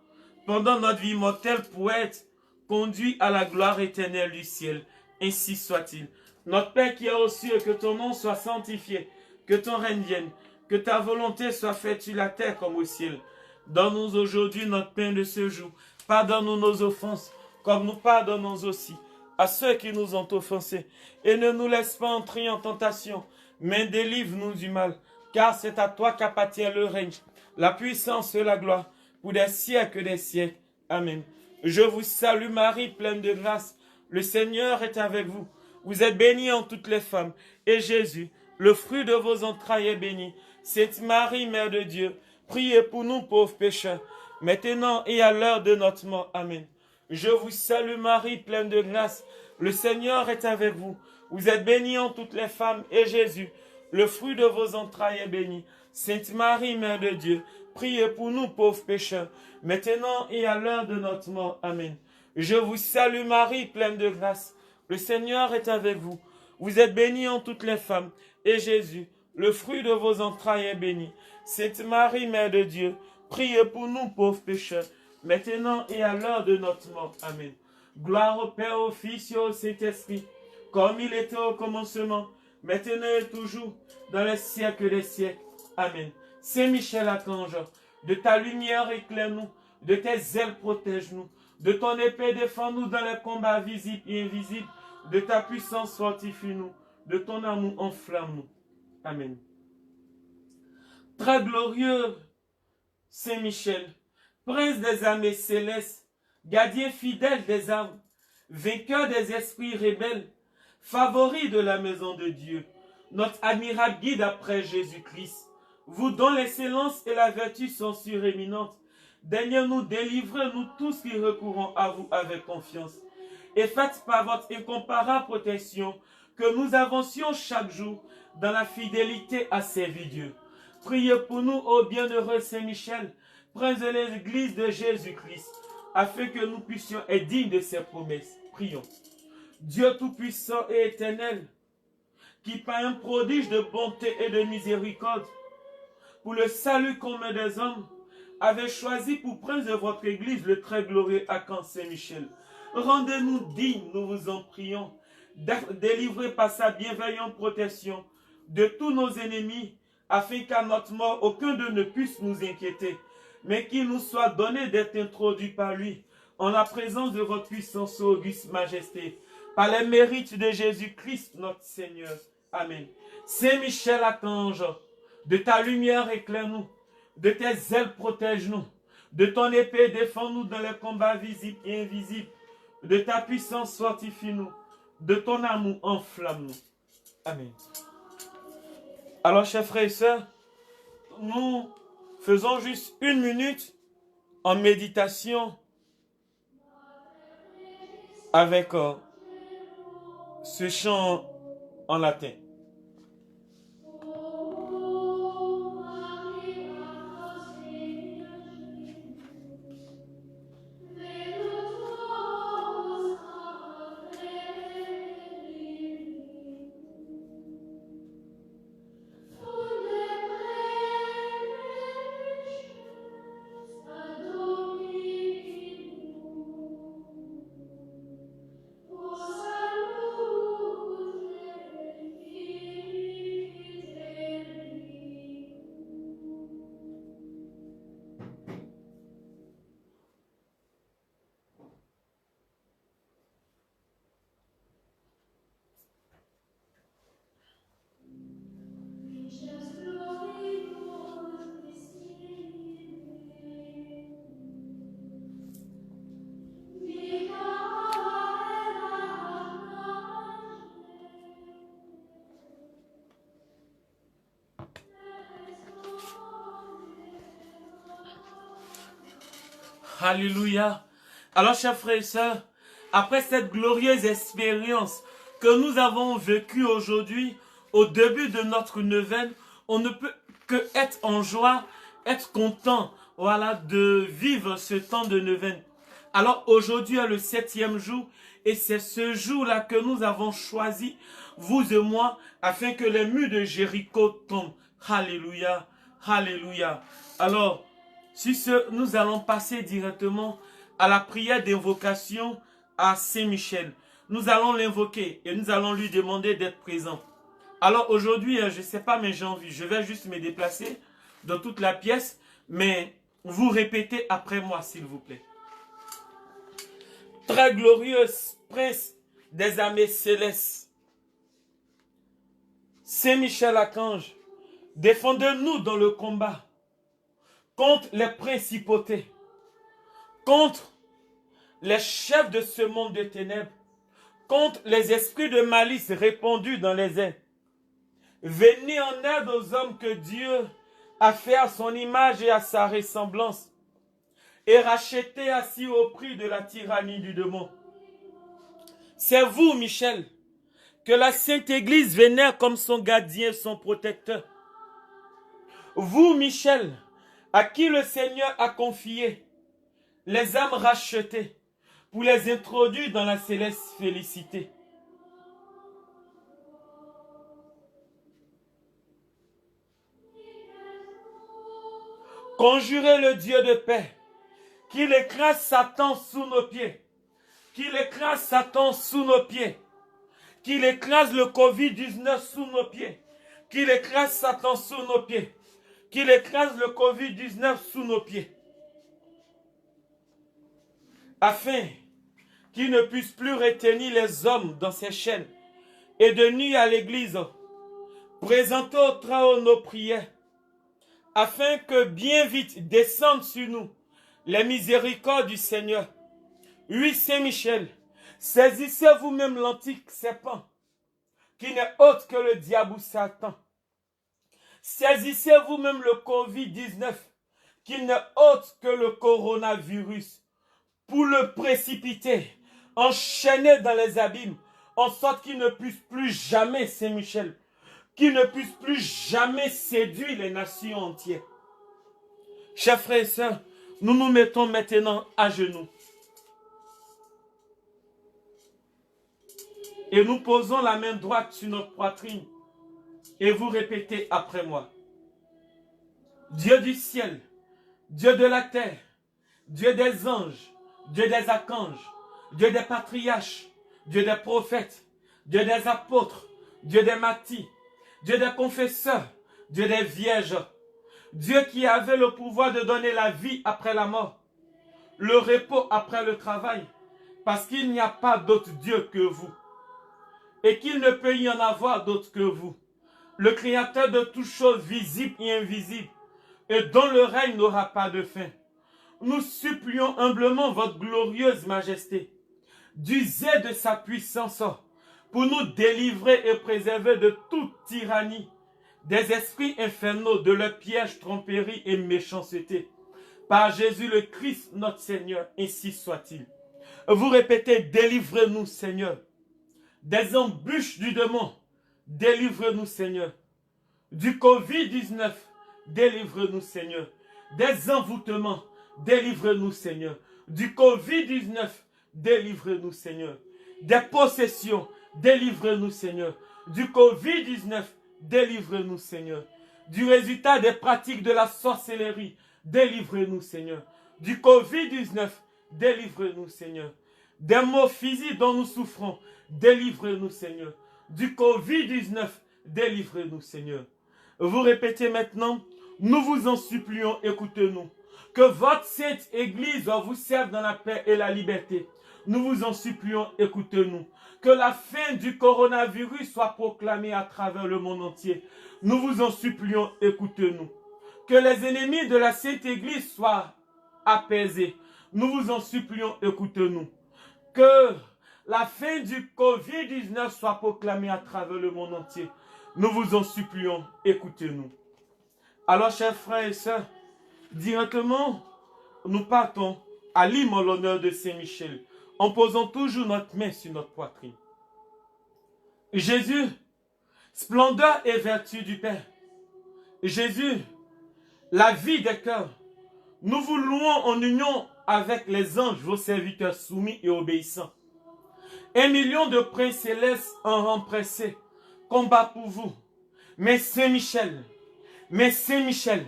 pendant notre vie mortelle pour être conduits à la gloire éternelle du ciel. Ainsi soit-il. Notre Père qui est aux cieux, que ton nom soit sanctifié, que ton règne vienne, que ta volonté soit faite sur la terre comme au ciel. Donne-nous aujourd'hui notre pain de ce jour. Pardonne-nous nos offenses, comme nous pardonnons aussi à ceux qui nous ont offensés. Et ne nous laisse pas entrer en tentation, mais délivre-nous du mal, car c'est à toi qu'appartient le règne, la puissance et la gloire, pour des siècles des siècles. Amen. Je vous salue Marie, pleine de grâce. Le Seigneur est avec vous. Vous êtes bénie en toutes les femmes, et Jésus, le fruit de vos entrailles, est béni. Sainte Marie, Mère de Dieu, priez pour nous pauvres pécheurs, maintenant et à l'heure de notre mort. Amen. Je vous salue Marie, pleine de grâce. Le Seigneur est avec vous. Vous êtes bénie en toutes les femmes, et Jésus, le fruit de vos entrailles, est béni. Sainte Marie, Mère de Dieu, priez pour nous pauvres pécheurs, maintenant et à l'heure de notre mort. Amen. Je vous salue Marie, pleine de grâce. Le Seigneur est avec vous. Vous êtes bénie en toutes les femmes, et Jésus, le fruit de vos entrailles, est béni. Sainte Marie, Mère de Dieu, priez pour nous pauvres pécheurs, maintenant et à l'heure de notre mort. Amen. Gloire au Père, au Fils et au Saint-Esprit, comme il était au commencement, maintenant et toujours, dans les siècles des siècles. Amen. Saint Michel Archange, de ta lumière éclaire-nous, de tes ailes protège-nous, de ton épée défends-nous dans les combats visibles et invisibles, de ta puissance fortifie-nous, de ton amour enflamme-nous. Amen. Très glorieux Saint Michel, prince des armées célestes, gardien fidèle des âmes, vainqueur des esprits rebelles, favori de la maison de Dieu, notre admirable guide après Jésus-Christ, vous dont l'excellence et la vertu sont suréminentes, Daignez-nous délivrer, nous tous qui recourons à vous avec confiance. Et faites par votre incomparable protection que nous avancions chaque jour dans la fidélité à servir Dieu. Priez pour nous, ô bienheureux Saint-Michel, prince de l'Église de Jésus-Christ, afin que nous puissions être dignes de ses promesses. Prions. Dieu Tout-Puissant et Éternel, qui par un prodige de bonté et de miséricorde, pour le salut commun des hommes, avait choisi pour prince de votre Église le très glorieux Archange Saint-Michel. Rendez-nous dignes, nous vous en prions, délivrés par sa bienveillante protection de tous nos ennemis, afin qu'à notre mort, aucun d'eux ne puisse nous inquiéter, mais qu'il nous soit donné d'être introduit par lui, en la présence de votre puissance, auguste majesté, par les mérites de Jésus-Christ, notre Seigneur. Amen. Saint Michel Archange, de ta lumière éclaire-nous, de tes ailes protège-nous, de ton épée défends-nous dans les combats visibles et invisibles, de ta puissance fortifie-nous, de ton amour enflamme-nous. Amen. Alors, chers frères et sœurs, nous faisons juste 1 minute en méditation avec ce chant en latin. Alléluia. Alors, chers frères et sœurs, après cette glorieuse expérience que nous avons vécue aujourd'hui, au début de notre neuvaine, on ne peut que être en joie, être content, voilà, de vivre ce temps de neuvaine. Alors, aujourd'hui est le 7e jour, et c'est ce jour-là que nous avons choisi, vous et moi, afin que les murs de Jéricho tombent. Alléluia. Alléluia. Alors, sur ce, nous allons passer directement à la prière d'invocation à Saint-Michel. Nous allons l'invoquer et nous allons lui demander d'être présent. Alors aujourd'hui, je ne sais pas, mais j'ai envie, je vais juste me déplacer dans toute la pièce, mais vous répétez après moi, s'il vous plaît. Très glorieux prince des armées célestes, Saint-Michel Archange, défendez-nous dans le combat contre les principautés, contre les chefs de ce monde de ténèbres, contre les esprits de malice répandus dans les airs. Venez en aide aux hommes que Dieu a fait à son image et à sa ressemblance, et rachetés assis au prix de la tyrannie du démon. C'est vous, Michel, que la Sainte Église vénère comme son gardien, son protecteur. Vous, Michel, à qui le Seigneur a confié les âmes rachetées pour les introduire dans la céleste félicité. Conjurez le Dieu de paix, qu'il écrase Satan sous nos pieds, qu'il écrase Satan sous nos pieds, qu'il écrase le Covid-19 sous nos pieds, qu'il écrase Satan sous nos pieds, qu'il écrase le Covid-19 sous nos pieds, afin qu'il ne puisse plus retenir les hommes dans ses chaînes et de nuire à l'Église. Présentez au Très-Haut nos prières, afin que bien vite descendent sur nous les miséricordes du Seigneur. Oui, Saint-Michel, saisissez vous-même l'antique serpent, qui n'est autre que le diable ou Satan. Saisissez vous-même le Covid-19, qui n'est autre que le coronavirus, pour le précipiter, enchaîner dans les abîmes, en sorte qu'il ne puisse plus jamais, Saint-Michel, qu'il ne puisse plus jamais séduire les nations entières. Chers frères et sœurs, nous nous mettons maintenant à genoux. Et nous posons la main droite sur notre poitrine. Et vous répétez après moi. Dieu du ciel, Dieu de la terre, Dieu des anges, Dieu des archanges, Dieu des patriarches, Dieu des prophètes, Dieu des apôtres, Dieu des martyrs, Dieu des confesseurs, Dieu des vierges, Dieu qui avait le pouvoir de donner la vie après la mort, le repos après le travail, parce qu'il n'y a pas d'autre Dieu que vous, et qu'il ne peut y en avoir d'autre que vous, le Créateur de toutes choses visibles et invisibles, et dont le règne n'aura pas de fin. Nous supplions humblement votre glorieuse majesté d'user de sa puissance pour nous délivrer et préserver de toute tyrannie, des esprits infernaux, de leurs pièges, tromperies et méchanceté. Par Jésus le Christ, notre Seigneur, ainsi soit-il. Vous répétez, délivrez-nous, Seigneur. Des embûches du démon, délivrez-nous, Seigneur. Du Covid-19, délivrez-nous, Seigneur. Des envoûtements, délivrez-nous, Seigneur. Du Covid-19, délivrez-nous, Seigneur. Des possessions, délivrez-nous, Seigneur. Du Covid-19, délivrez-nous, Seigneur. Du résultat des pratiques de la sorcellerie, délivrez-nous, Seigneur. Du Covid-19, délivrez-nous, Seigneur. Des maux physiques dont nous souffrons, délivrez-nous, Seigneur. Du Covid-19, délivrez-nous, Seigneur. Vous répétez maintenant, nous vous en supplions, écoutez-nous. Que votre sainte Église vous serve dans la paix et la liberté. Nous vous en supplions, écoutez-nous. Que la fin du coronavirus soit proclamée à travers le monde entier. Nous vous en supplions, écoutez-nous. Que les ennemis de la sainte Église soient apaisés. Nous vous en supplions, écoutez-nous. Que la fin du Covid-19 soit proclamée à travers le monde entier. Nous vous en supplions, écoutez-nous. Alors, chers frères et sœurs, directement, nous partons à l'hymne en l'honneur de Saint-Michel, en posant toujours notre main sur notre poitrine. Jésus, splendeur et vertu du Père. Jésus, la vie des cœurs. Nous vous louons en union avec les anges, vos serviteurs soumis et obéissants. 1 million de princes célestes en rang pressé combat pour vous. Mais Saint-Michel, mais Saint-Michel,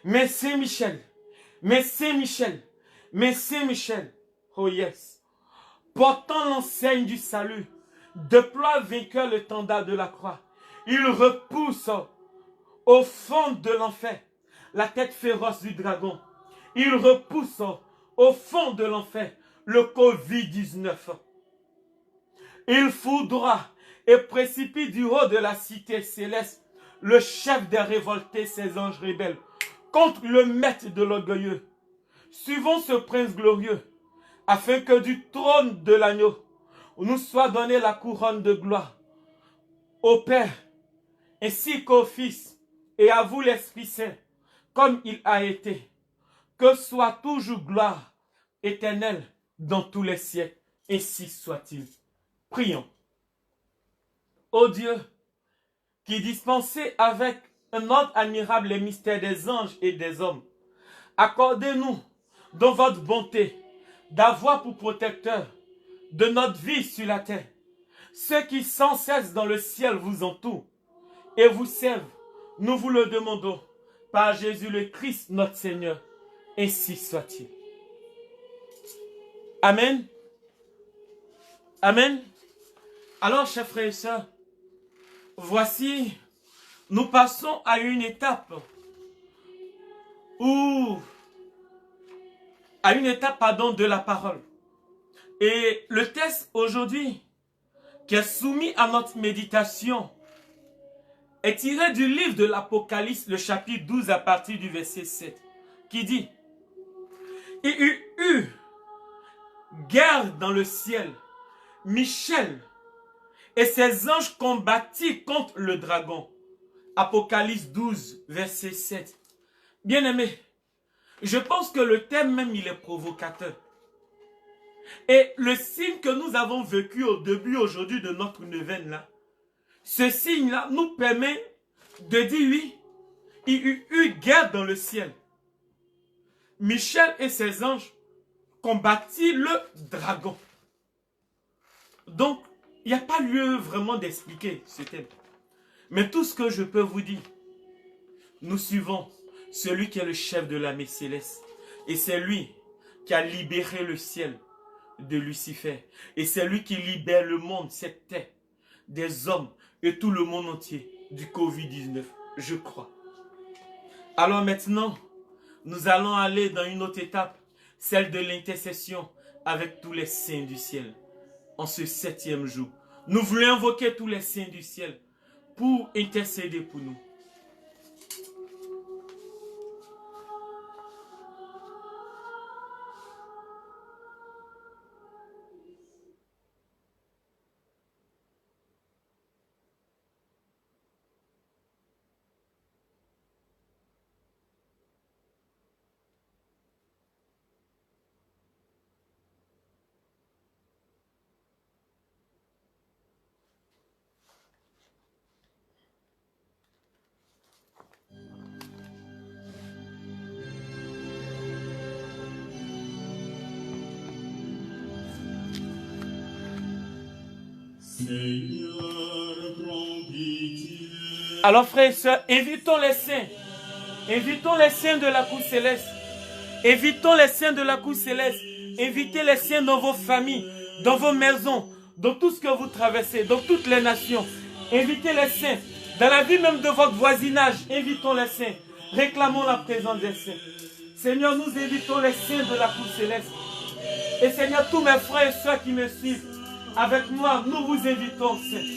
mais Saint-Michel, mais Saint-Michel, mais Saint-Michel, oh yes, portant l'enseigne du salut, déploie vainqueur l'étendard de la croix. Il repousse au fond de l'enfer la tête féroce du dragon. Il repousse au fond de l'enfer le Covid-19. Il foudroie et précipite du haut de la cité céleste le chef des révoltés, ses anges rebelles, contre le maître de l'orgueilleux. Suivons ce prince glorieux, afin que du trône de l'agneau nous soit donnée la couronne de gloire. Au Père, ainsi qu'au Fils, et à vous l'Esprit Saint, comme il a été, que soit toujours gloire éternelle dans tous les siècles, ainsi soit-il. Prions. Ô Dieu, qui dispensez avec un ordre admirable les mystères des anges et des hommes, accordez-nous, dans votre bonté, d'avoir pour protecteur de notre vie sur la terre ceux qui sans cesse dans le ciel vous entourent et vous servent. Nous vous le demandons par Jésus le Christ, notre Seigneur. Ainsi soit-il. Amen. Amen. Alors, chers frères et sœurs, voici, nous passons à une étape de la parole. Et le texte aujourd'hui qui est soumis à notre méditation est tiré du livre de l'Apocalypse, le chapitre 12 à partir du verset 7, qui dit: Il y eut guerre dans le ciel. Michel et ses anges combattirent contre le dragon. Apocalypse 12, verset 7. Bien-aimés, Je pense que le thème même, il est provocateur. Et le signe que nous avons vécu au début aujourd'hui de notre neuvaine là, ce signe-là nous permet de dire oui, il y eut guerre dans le ciel. Michel et ses anges combattirent le dragon. Donc, il n'y a pas lieu vraiment d'expliquer ce thème. Mais tout ce que je peux vous dire, nous suivons celui qui est le chef de l'armée céleste. Et c'est lui qui a libéré le ciel de Lucifer. Et c'est lui qui libère le monde, cette terre, des hommes et tout le monde entier du Covid-19, je crois. Alors maintenant, nous allons aller dans une autre étape, celle de l'intercession avec tous les saints du ciel. En ce 7e jour, nous voulons invoquer tous les saints du ciel pour intercéder pour nous. Alors frères et sœurs, invitons les saints. Invitons les saints de la cour céleste. Invitons les saints de la cour céleste. Invitez les saints dans vos familles, dans vos maisons, dans tout ce que vous traversez, dans toutes les nations. Invitez les saints. Dans la vie même de votre voisinage, invitons les saints. Réclamons la présence des saints. Seigneur, nous invitons les saints de la cour céleste. Et Seigneur, tous mes frères et sœurs qui me suivent, avec moi, nous vous invitons, saints.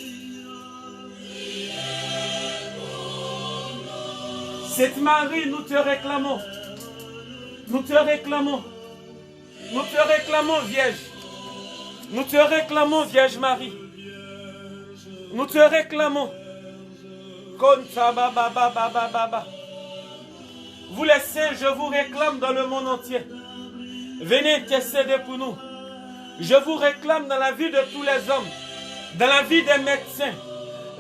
Sainte Marie, nous te réclamons. Nous te réclamons. Nous te réclamons, Vierge. Nous te réclamons, Vierge Marie. Nous te réclamons. Vous les saints, je vous réclame dans le monde entier. Venez intercéder pour nous. Je vous réclame dans la vie de tous les hommes, dans la vie des médecins,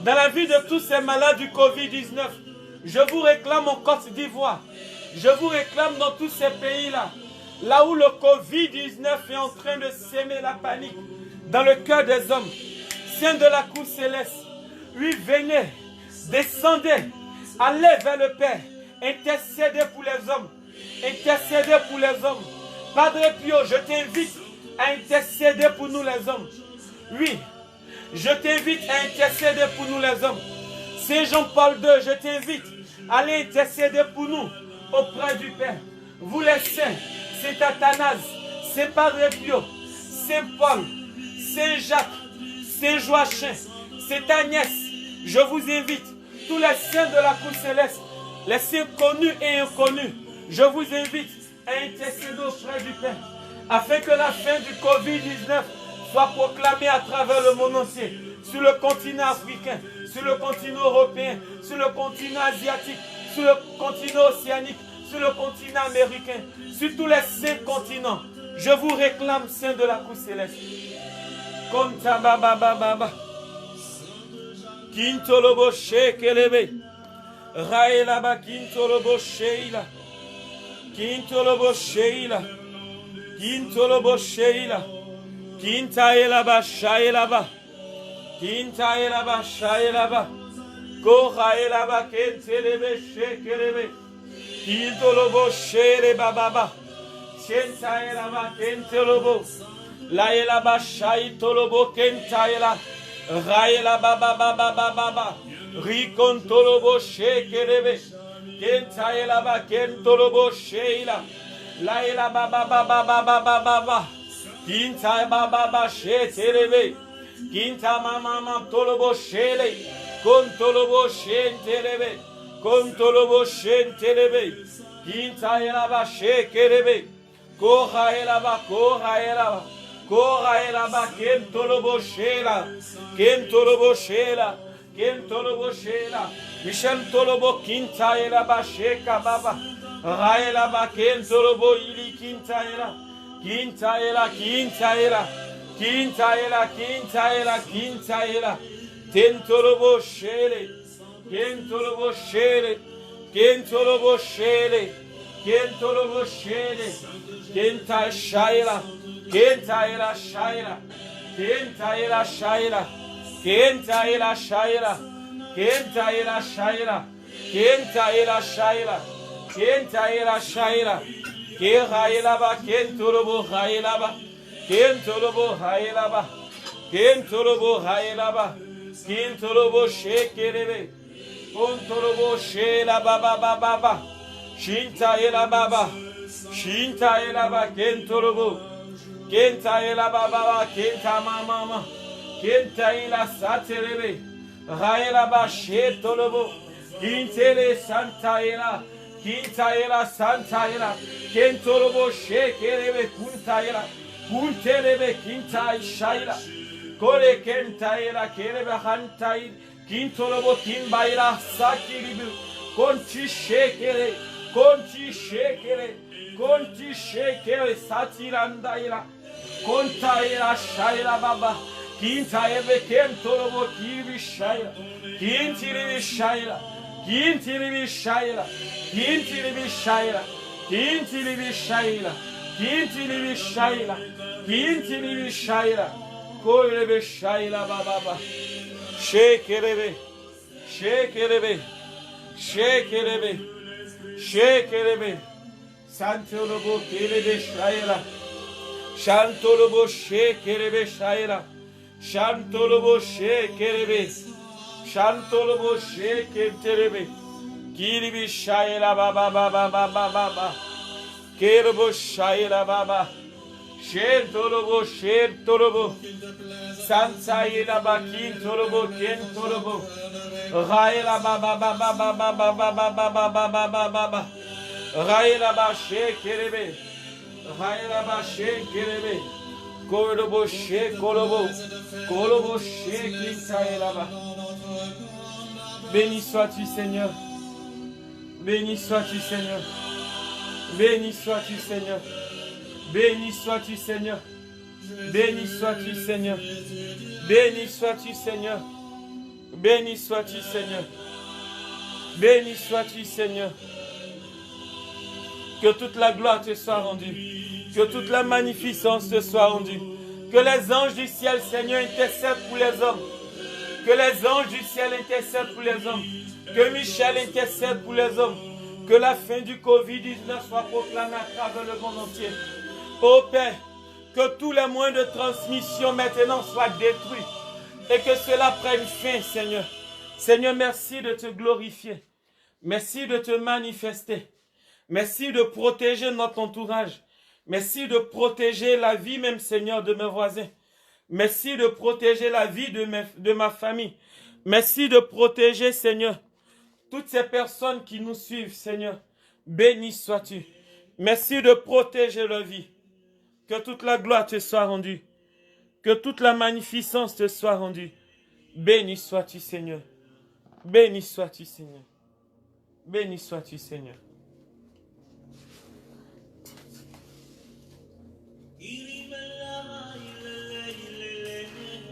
dans la vie de tous ces malades du Covid-19. Je vous réclame en Côte d'Ivoire. Je vous réclame dans tous ces pays-là. Là où le Covid-19 est en train de s'aimer la panique dans le cœur des hommes. Saints de la cour céleste, oui, venez, descendez, allez vers le Père. Intercédez pour les hommes. Intercédez pour les hommes. Padre Pio, je t'invite à intercéder pour nous les hommes. Oui, je t'invite à intercéder pour nous les hommes. Saint Jean-Paul II, je t'invite à aller intercéder pour nous auprès du Père. Vous les saints, Saint Athanase, Saint Padre Pio, Saint Paul, Saint Jacques, Saint Joachim, Saint Agnès, je vous invite, tous les saints de la cour céleste, les saints connus et inconnus, je vous invite à intercéder auprès du Père, afin que la fin du Covid-19 soit proclamée à travers le monde entier, sur le continent africain, sur le continent européen, sur le continent asiatique, sur le continent océanique, sur le continent américain, sur tous les 5 continents. Je vous réclame, saints de la cour céleste. Konta baba baba. Kintolobo shekelebe. Raelaba kintolobo sheila. Kintolobo sheila. Kintolobo sheila. Kintaelaba shaelaba. Kintaelaba shaelaba. Koraelaba kentelebe shekelebe. Kintolobo shere bababa. Kentaelaba kentelobo. Laelaba shaitolobo kentaela. Raelaba baba baba baba. Rikontolobo shekelebe. Kentaelaba kentolobo sheila. Laelaba baba baba baba baba. Kinta baba baba shetelebe. Kinta mama tolobo shele. Kontolobo shentelebe. Kontolobo shentelebe. Kinta elaba shekelebe. Koha elaba, koha elaba. Koha elaba kentolobo shela. Kentolobo shela. Kentolobo shela. Michel tolobo kinta elaba sheka baba. Raela ba kentolobo ili kintaela. Kintaela, kintaela. Kintaela, kintaela, kintaela. Tentolobo shele. Kentolobo shele. Kentolobo shele. Kentolobo shele. Kenta shaila. Kentaela shaila. Kentaela shaila. Kentaela shaila. Kentaela shaila. Kentaela shaila. Kentaela shaila. Keraela ba kentolobo raela ba. Kentolobo raela ba. Kentolobo raela ba. Kentolobo shekerebe. Kontolobo shela baba baba ba. Shintaela baba. Shintaela ba kentolobo. Kentaela baba ba kenta mama. Kentaela saterebe. Raela ba shetolobo. Kintele santaela. Kintaela santaela. Kentolobo shekerebe kuntaela. Kuntelebe kintai shaila. Kore kentaela kerebe hantai. Kintolobo kimbaila sakiribu. Konti shekere. Konti shekere. Konti shekere satirandaila. Kontaela shaila baba. Kintaebe kentolobo kibi shaila. Kintiribi shaila. Kintiribi shaila. Kintiribi shaila. Kintiribi shaila. Kintiribi shaila. Kintiribi shaila. Korebe shaila baba. Shekerebe. Shekerebe. Shekerebe. Shekerebe. Santolobo kerebe shaila. Shantolobo shekerebe shaila. Shantolobo shekerebe. Shantolobo shekerebe. Kiribi shaila baba baba baba baba. Kerebo shaila baba. Shentolobo shentolobo. Sansaila bakin tolobo ken tolobo. Raila baba baba baba baba baba baba baba. Raila ba shekerebe. Raila ba shekerebe. Kolobo shekolobo. Kolobo shekinsaila ba. Béni sois-tu Seigneur. Béni sois-tu Seigneur. Béni sois-tu Seigneur. Béni sois-tu Seigneur. Béni sois-tu Seigneur. Béni sois-tu Seigneur. Béni sois-tu Seigneur. Béni sois-tu Seigneur. Que toute la gloire te soit rendue. Que toute la magnificence te soit rendue. Que les anges du ciel, Seigneur, intercèdent pour les hommes. Que les anges du ciel intercèdent pour les hommes. Que Michel intercède pour les hommes. Que la fin du Covid-19 soit proclamée à travers le monde entier. Ô Père, que tous les moyens de transmission maintenant soient détruits. Et que cela prenne fin, Seigneur. Seigneur, merci de te glorifier. Merci de te manifester. Merci de protéger notre entourage. Merci de protéger la vie même, Seigneur, de mes voisins. Merci de protéger la vie de ma famille. Merci de protéger, Seigneur, toutes ces personnes qui nous suivent, Seigneur. Béni sois-tu. Merci de protéger leur vie. Que toute la gloire te soit rendue. Que toute la magnificence te soit rendue. Béni sois-tu, Seigneur. Béni sois-tu, Seigneur. Béni sois-tu, Seigneur.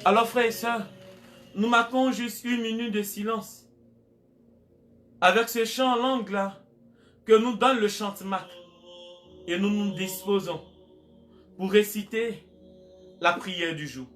Alors, frères et sœurs, nous marquons juste 1 minute de silence avec ce chant en langue là que nous donne le chantement et nous nous disposons pour réciter la prière du jour.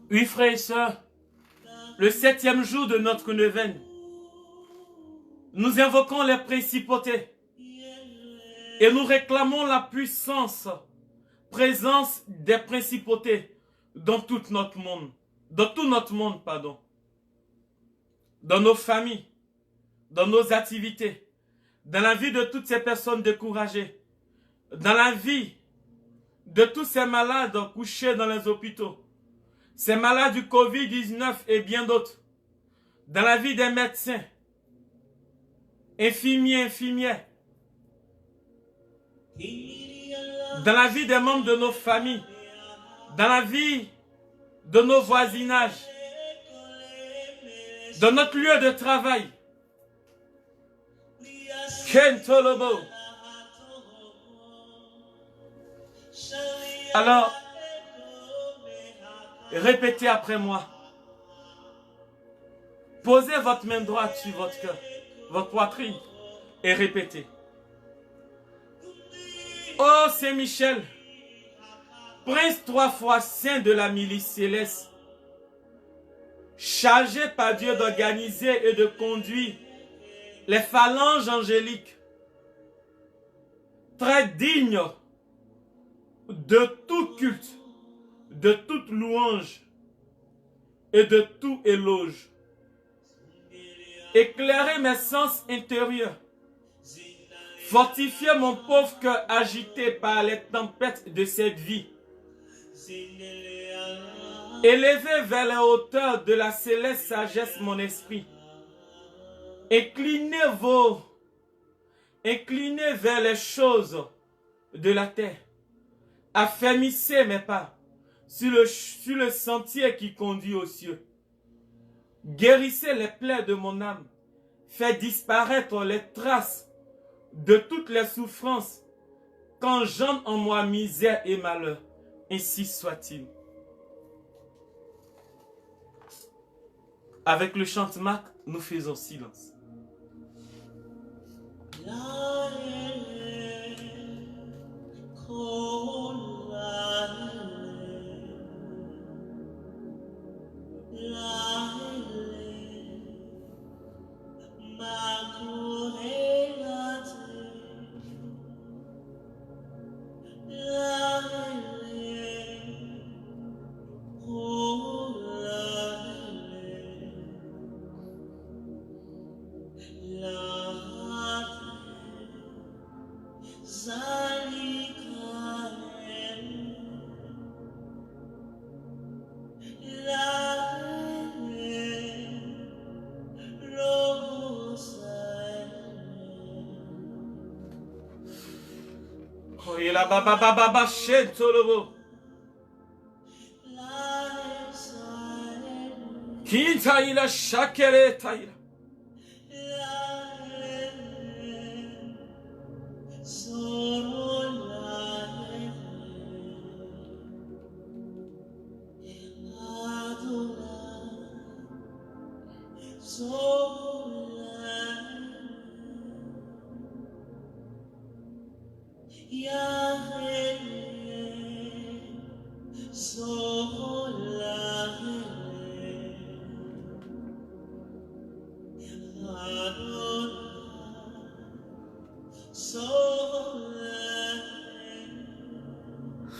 Oui, frères et sœurs, le 7e jour de notre neuvaine, nous invoquons les principautés et nous réclamons la puissance, présence des principautés dans tout notre monde, dans nos familles, dans nos activités, dans la vie de toutes ces personnes découragées, dans la vie de tous ces malades couchés dans les hôpitaux, ces malades du Covid-19 et bien d'autres, dans la vie des médecins, infirmières, dans la vie des membres de nos familles, dans la vie de nos voisinages, dans notre lieu de travail. Kentolobo. Alors, répétez après moi. Posez votre main droite sur votre cœur, votre poitrine, et répétez. Ô Saint-Michel, prince 3 fois saint de la milice céleste, chargé par Dieu d'organiser et de conduire les phalanges angéliques, très dignes de tout culte, de toute louange et de tout éloge. Éclairez mes sens intérieurs, fortifiez mon pauvre cœur agité par les tempêtes de cette vie. Élevez vers les hauteurs de la céleste sagesse mon esprit. Inclinez vers les choses de la terre. Affermissez mes pas sur le sentier qui conduit aux cieux. Guérissez les plaies de mon âme. Faites disparaître les traces de toutes les souffrances qu'engendre en moi misère et malheur. Ainsi soit-il. Avec le chant-marc, nous faisons silence. Kintaila shakere taila.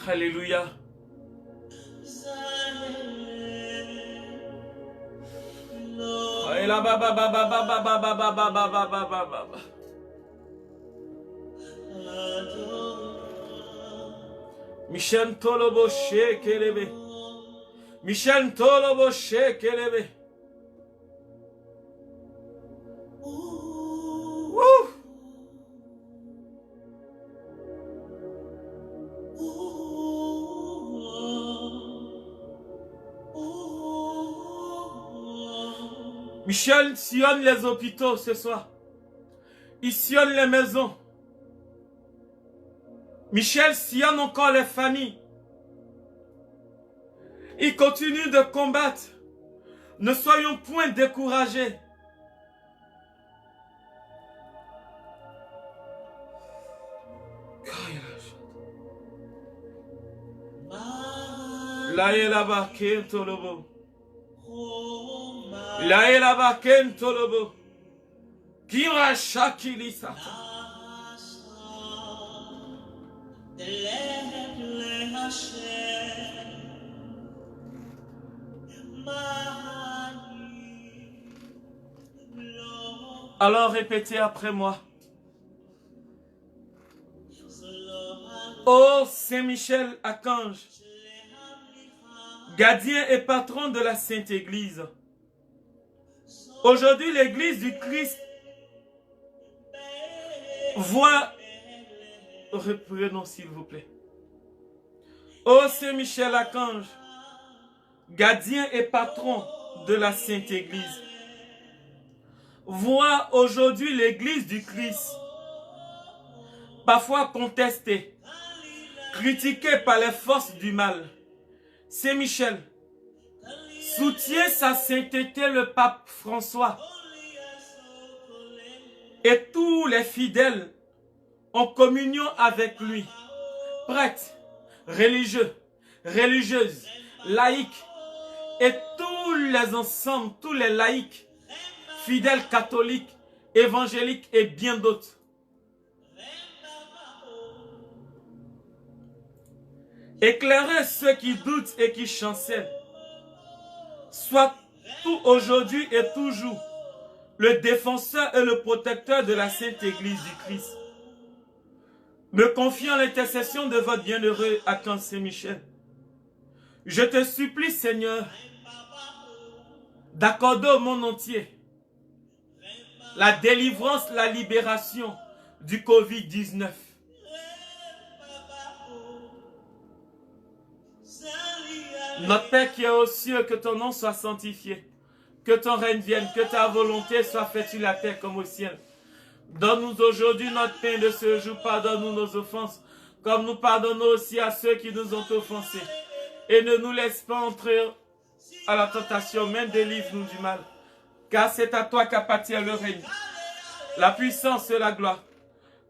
Alléluia. Michel Tolobo Shekelebe. Michel Tolobo Shekelebe. Michel sillonne les hôpitaux ce soir. Il sillonne les maisons. Michel sillonne encore les familles. Il continue de combattre. Ne soyons point découragés. Laye là-bas, Kentolobo. Laye là-bas, Kentolobo. Kira Shakilisa. Alors répétez après moi. Ô Saint-Michel Archange, gardien et patron de la Sainte Église. Aujourd'hui, l'Église du Christ voit... Reprenons s'il vous plaît. Ô Saint-Michel Archange, gardien et patron de la Sainte Église, voit aujourd'hui l'Église du Christ, parfois contestée, critiquée par les forces du mal. Saint-Michel soutient sa sainteté le pape François et tous les fidèles en communion avec lui, prêtres, religieux, religieuses, laïcs et tous les ensembles, tous les laïcs, fidèles catholiques, évangéliques et bien d'autres. Éclairez ceux qui doutent et qui chancellent. Soit tout aujourd'hui et toujours le défenseur et le protecteur de la Sainte Église du Christ. Me confiant l'intercession de votre bienheureux Archange Saint-Michel, je te supplie, Seigneur, d'accorder au monde entier la délivrance, la libération du Covid-19. Notre Père qui est aux cieux, que ton nom soit sanctifié, que ton règne vienne, que ta volonté soit faite sur la terre comme au ciel. Donne-nous aujourd'hui notre pain de ce jour, pardonne-nous nos offenses, comme nous pardonnons aussi à ceux qui nous ont offensés. Et ne nous laisse pas entrer à la tentation, mais délivre-nous du mal. Car c'est à toi qu'appartient le règne, la puissance et la gloire,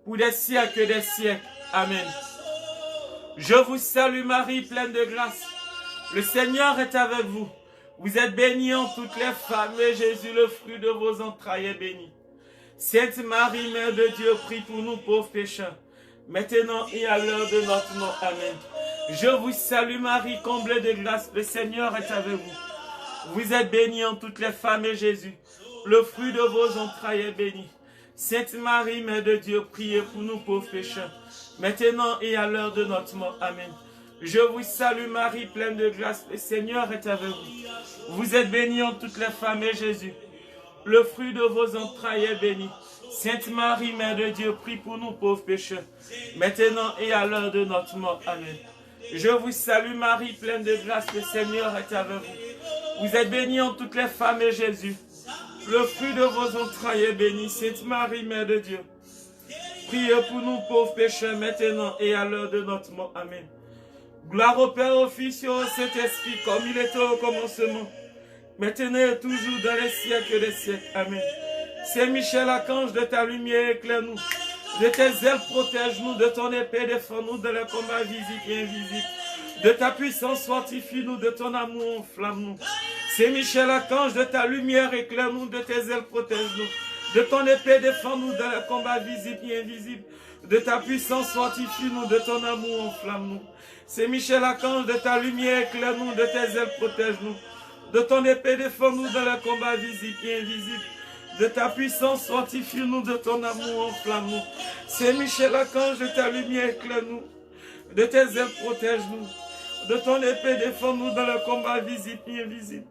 pour des siècles et des siècles. Amen. Je vous salue Marie, pleine de grâce. Le Seigneur est avec vous. Vous êtes bénie en toutes les femmes, et Jésus, le fruit de vos entrailles, est béni. Sainte Marie, Mère de Dieu, prie pour nous pauvres pécheurs, maintenant et à l'heure de notre mort. Amen. Je vous salue Marie, comblée de grâce, le Seigneur est avec vous. Vous êtes bénie en toutes les femmes, et Jésus, le fruit de vos entrailles, est béni. Sainte Marie, Mère de Dieu, priez pour nous pauvres pécheurs, maintenant et à l'heure de notre mort. Amen. Je vous salue Marie, pleine de grâce, le Seigneur est avec vous. Vous êtes bénie en toutes les femmes, et Jésus, le fruit de vos entrailles, est béni. Sainte Marie, Mère de Dieu, prie pour nous pauvres pécheurs, maintenant et à l'heure de notre mort. Amen. Je vous salue Marie, pleine de grâce, le Seigneur est avec vous. Vous êtes bénie en toutes les femmes, et Jésus, le fruit de vos entrailles, est béni. Sainte Marie, Mère de Dieu, priez pour nous pauvres pécheurs, maintenant et à l'heure de notre mort. Amen. Gloire au Père, au Fils et au Saint-Esprit, comme il était au commencement, maintenant et toujours dans les siècles des siècles. Amen. Saint Michel Archange, de ta lumière éclaire-nous, de tes ailes protège-nous, de ton épée défends-nous de les combats visibles et invisibles. De ta puissance fortifie-nous, de ton amour enflamme-nous. Saint Michel Archange, de ta lumière éclaire-nous, de tes ailes protège-nous, de ton épée défends-nous de les combats visibles et invisibles. De ta puissance fortifie-nous, de ton amour enflamme-nous. Saint Michel Archange, de ta lumière éclaire-nous, de tes ailes protège-nous. De ton épée défends-nous dans les combats visibles et invisibles. De ta puissance fortifie-nous, de ton amour enflamme-nous. Saint Michel Archange, de ta lumière éclaire-nous. De tes ailes protège-nous. De ton épée défends-nous dans les combats visibles et invisibles.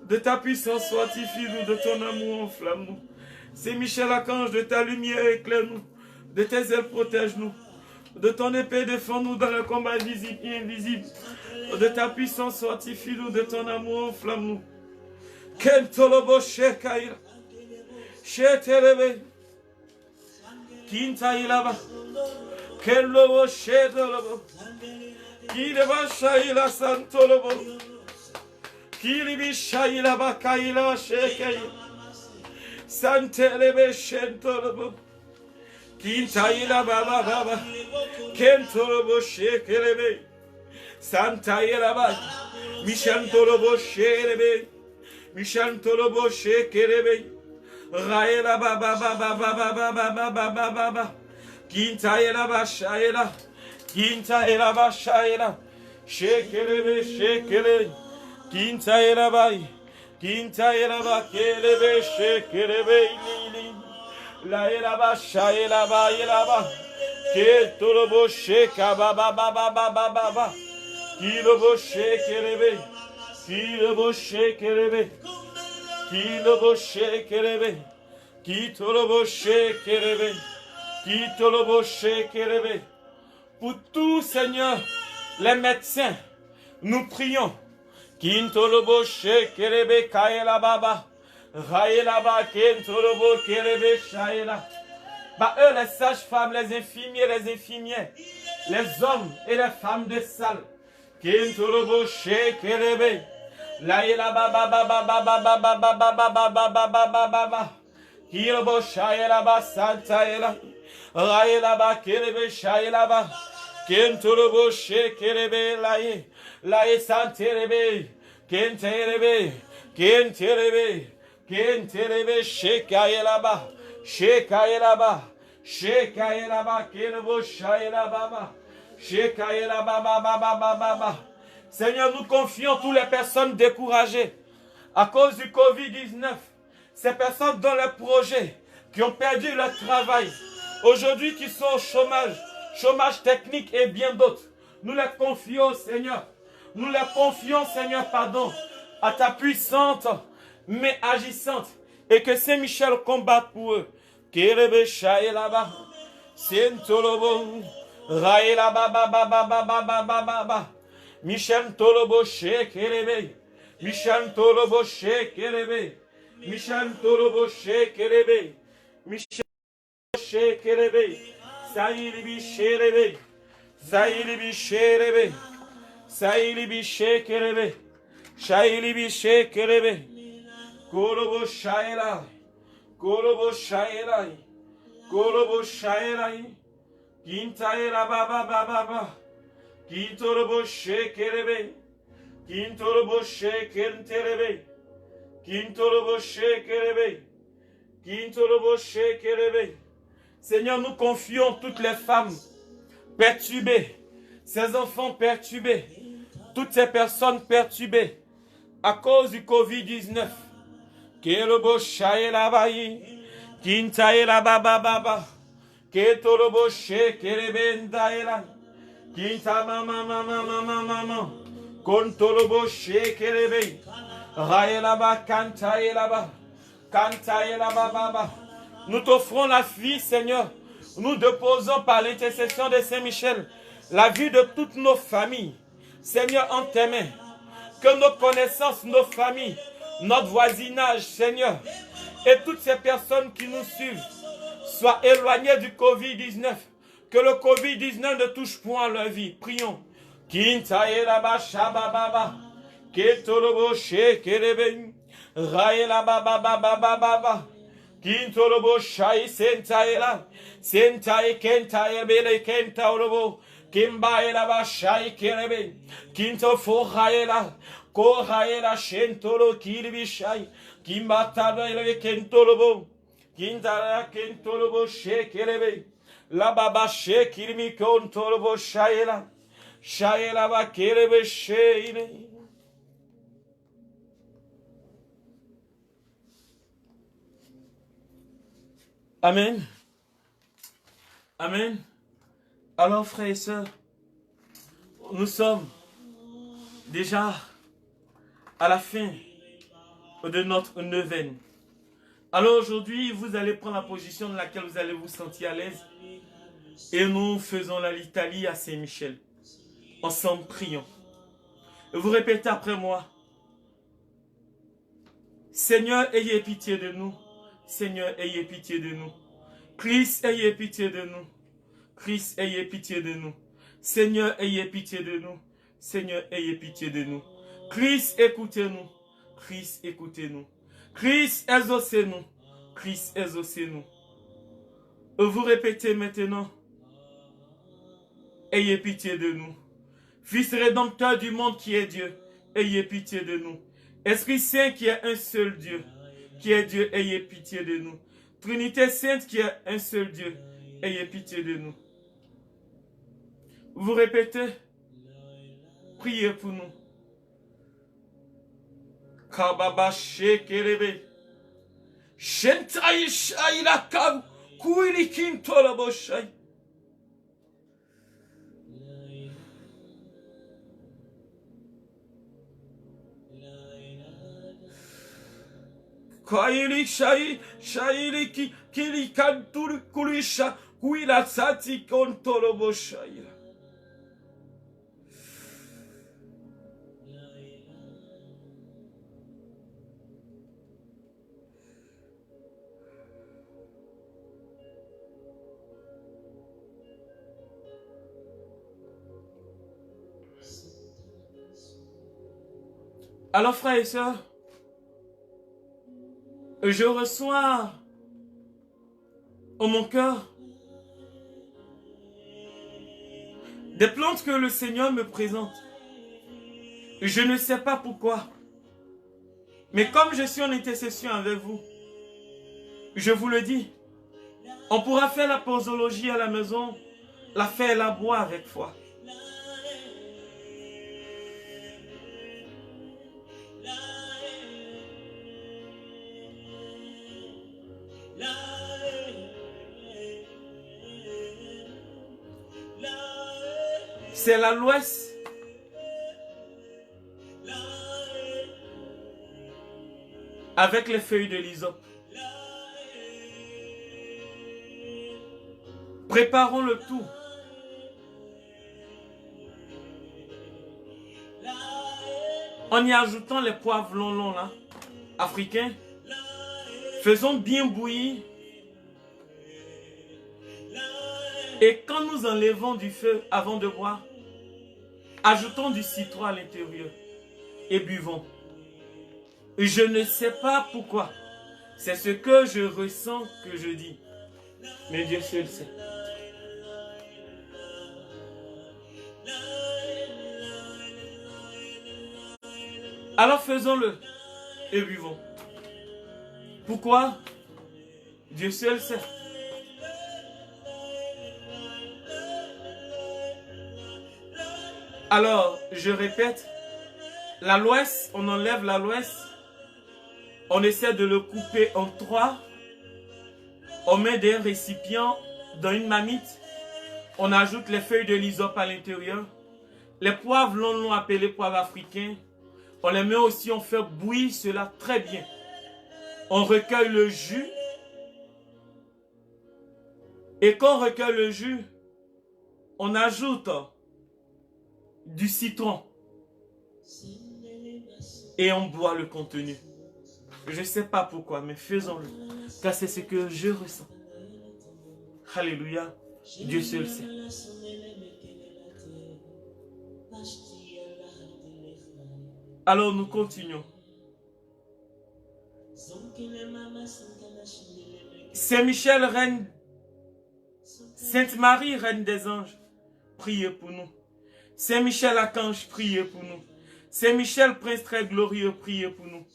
De ta puissance fortifie-nous, de ton amour enflamme-nous. Saint Michel Archange, de ta lumière éclaire-nous. De tes ailes protège-nous. De ton épée défends-nous dans le combat visible et invisible. De ta puissance fortifie-nous, de ton amour enflamme-nous. Kentolobo shekaira. Shetelebe. Kintailaba. Kellobo shetolobo. Kileba shaila santolobo. Kilibi shaila bakaila shekaira. Santelebe shentolobo. Kintaila baba baba. Kentolobo shekelebe. Santaila baba. Mishantolobo shelebe. Mishantolobo shekelebe. Raela baba baba baba baba baba baba. Kintaila bashaila. Kintaila bashaila. Shekelebe shekele. Kintaila bai. Kintaila bakelebe shekelebe lili. Laela bashaila baila ba. Ketolobo sheka baba baba baba baba. Kilobo shekelebe. Kilobo shekelebe. Kilobo shekelebe. Kitolobo shekelebe. Kitolobo shekelebe. Pour tout, Seigneur, les médecins, nous prions. Kintolobo shekelebe kaela baba. Raela ba kentolobo kelebe shaela. Bah eux, les sages-femmes, les infirmiers, les hommes et les femmes de salle. Kintolobo shekelebe. Laela baba baba baba baba baba baba baba baba baba. Kilobo shaela ba santaela. Raela ba kelebe shaela ba. Kentolobo shekelebe lae. Lae santelebe. Kentelebe. Kentelebe. Kentelebe shekaela ba. Shekaela ba. Shekaela ba kelobo shaela baba. Shekaela baba baba baba baba. Seigneur, nous confions toutes les personnes découragées à cause du Covid-19. Ces personnes dans leurs projets, qui ont perdu leur travail, aujourd'hui qui sont au chômage, chômage technique et bien d'autres. Nous les confions, Seigneur. Nous les confions, Seigneur, pardon, à ta puissante, mais agissante. Et que Saint-Michel combatte pour eux. Kelebe shaelaba, Sentolobo, Raelaba baba baba baba baba. Michel Tolobo shekelebe. Michel Tolobo shekelebe. Michel Tolobo shekelebe. Michel shekelebe. Saïlibi shelebe. Saïlibi shelebe. Saïlibi shekelebe. Saïlibi shekelebe. Kolobo shaela. Kolobo shaela. Kolobo shaela. Kintaela baba baba baba. Kintolobo shekelebe. Kintolobo shekelebe. Kintolobo shekelebe. Kintolobo shekelebe. Seigneur, nous confions toutes les femmes perturbées, ces enfants perturbés, toutes ces personnes perturbées à cause du Covid-19. Kelobo shaela bayi. Kintaela baba baba. Ketolobo shekelebe ndaela. Kinta mama mama mama mama. Kontolobo shekelebe. Raelaba kantaelaba. Kantaelaba baba. Nous t'offrons la vie, Seigneur. Nous déposons par l'intercession de Saint-Michel la vie de toutes nos familles. Seigneur, en tes mains. Que nos connaissances, nos familles, notre voisinage, Seigneur, et toutes ces personnes qui nous suivent soient éloignées du Covid-19. Que le Covid-19 ne touche point leur vie. Prions. Kintaelaba shabababa. Ketolobo shekelebe. Raelaba baba baba baba. Kintolobo shai sentaela. Sentai kentae bele kentaolobo. Kimbaela ba shai kelebe. Kinto foraela. Koraela shentolo kilibi shai. Kimbataba ele kentolobo. Kintara kentolobo shekelebe. La baba shekilmi kontolobo shaela. Shaela ba kelebe sheile. Amen. Amen. Alors, frères et sœurs, nous sommes déjà à la fin de notre neuvaine. Alors aujourd'hui, vous allez prendre la position dans laquelle vous allez vous sentir à l'aise. Et nous faisons la litanie à Saint-Michel. Ensemble, prions. Et vous répétez après moi. Seigneur, ayez pitié de nous. Seigneur, ayez pitié de nous. Christ, ayez pitié de nous. Christ, ayez pitié de nous. Seigneur, ayez pitié de nous. Seigneur, ayez pitié de nous. Christ, écoutez-nous. Christ, écoutez-nous. Christ, exaucez-nous. Christ, exaucez-nous. Vous répétez maintenant. Ayez pitié de nous. Fils rédempteur du monde qui est Dieu, ayez pitié de nous. Esprit Saint qui est un seul Dieu, qui est Dieu, ayez pitié de nous. Trinité Sainte qui est un seul Dieu, ayez pitié de nous. Vous répétez, priez pour nous. Kababa shekerebe. Shentai shailakam kuilikin tolaboshai. Kaili shaili kili kantur kulisha kuila sati kontoloboshai. Alors frères et sœurs, je reçois en mon cœur des plantes que le Seigneur me présente. Je ne sais pas pourquoi. Mais comme je suis en intercession avec vous, je vous le dis, on pourra faire la posologie à la maison, la faire et la boire avec foi. C'est l'aloès avec les feuilles de l'hysope. Préparons le tout. En y ajoutant les poivres longs là, africains. Faisons bien bouillir. Et quand nous enlevons du feu avant de boire, ajoutons du citron à l'intérieur et buvons. Je ne sais pas pourquoi. C'est ce que je ressens que je dis. Mais Dieu seul sait. Alors faisons-le et buvons. Pourquoi? Dieu seul sait. Alors, je répète, l'aloès, on enlève l'aloès, on essaie de le couper en 3, on met des récipients dans une marmite, on ajoute les feuilles de l'hysope à l'intérieur, les poivres longs appelés poivres africains, on les met aussi, on fait bouillir cela très bien. On recueille le jus, et quand on recueille le jus, on ajoute du citron et on boit le contenu. Je ne sais pas pourquoi, mais faisons-le, car c'est ce que je ressens. Alléluia, Dieu seul sait. Alors nous continuons. Saint Michel, reine, Sainte Marie, reine des anges, priez pour nous. Saint Michel Archange, priez pour nous. Saint Michel, prince très glorieux, priez pour nous.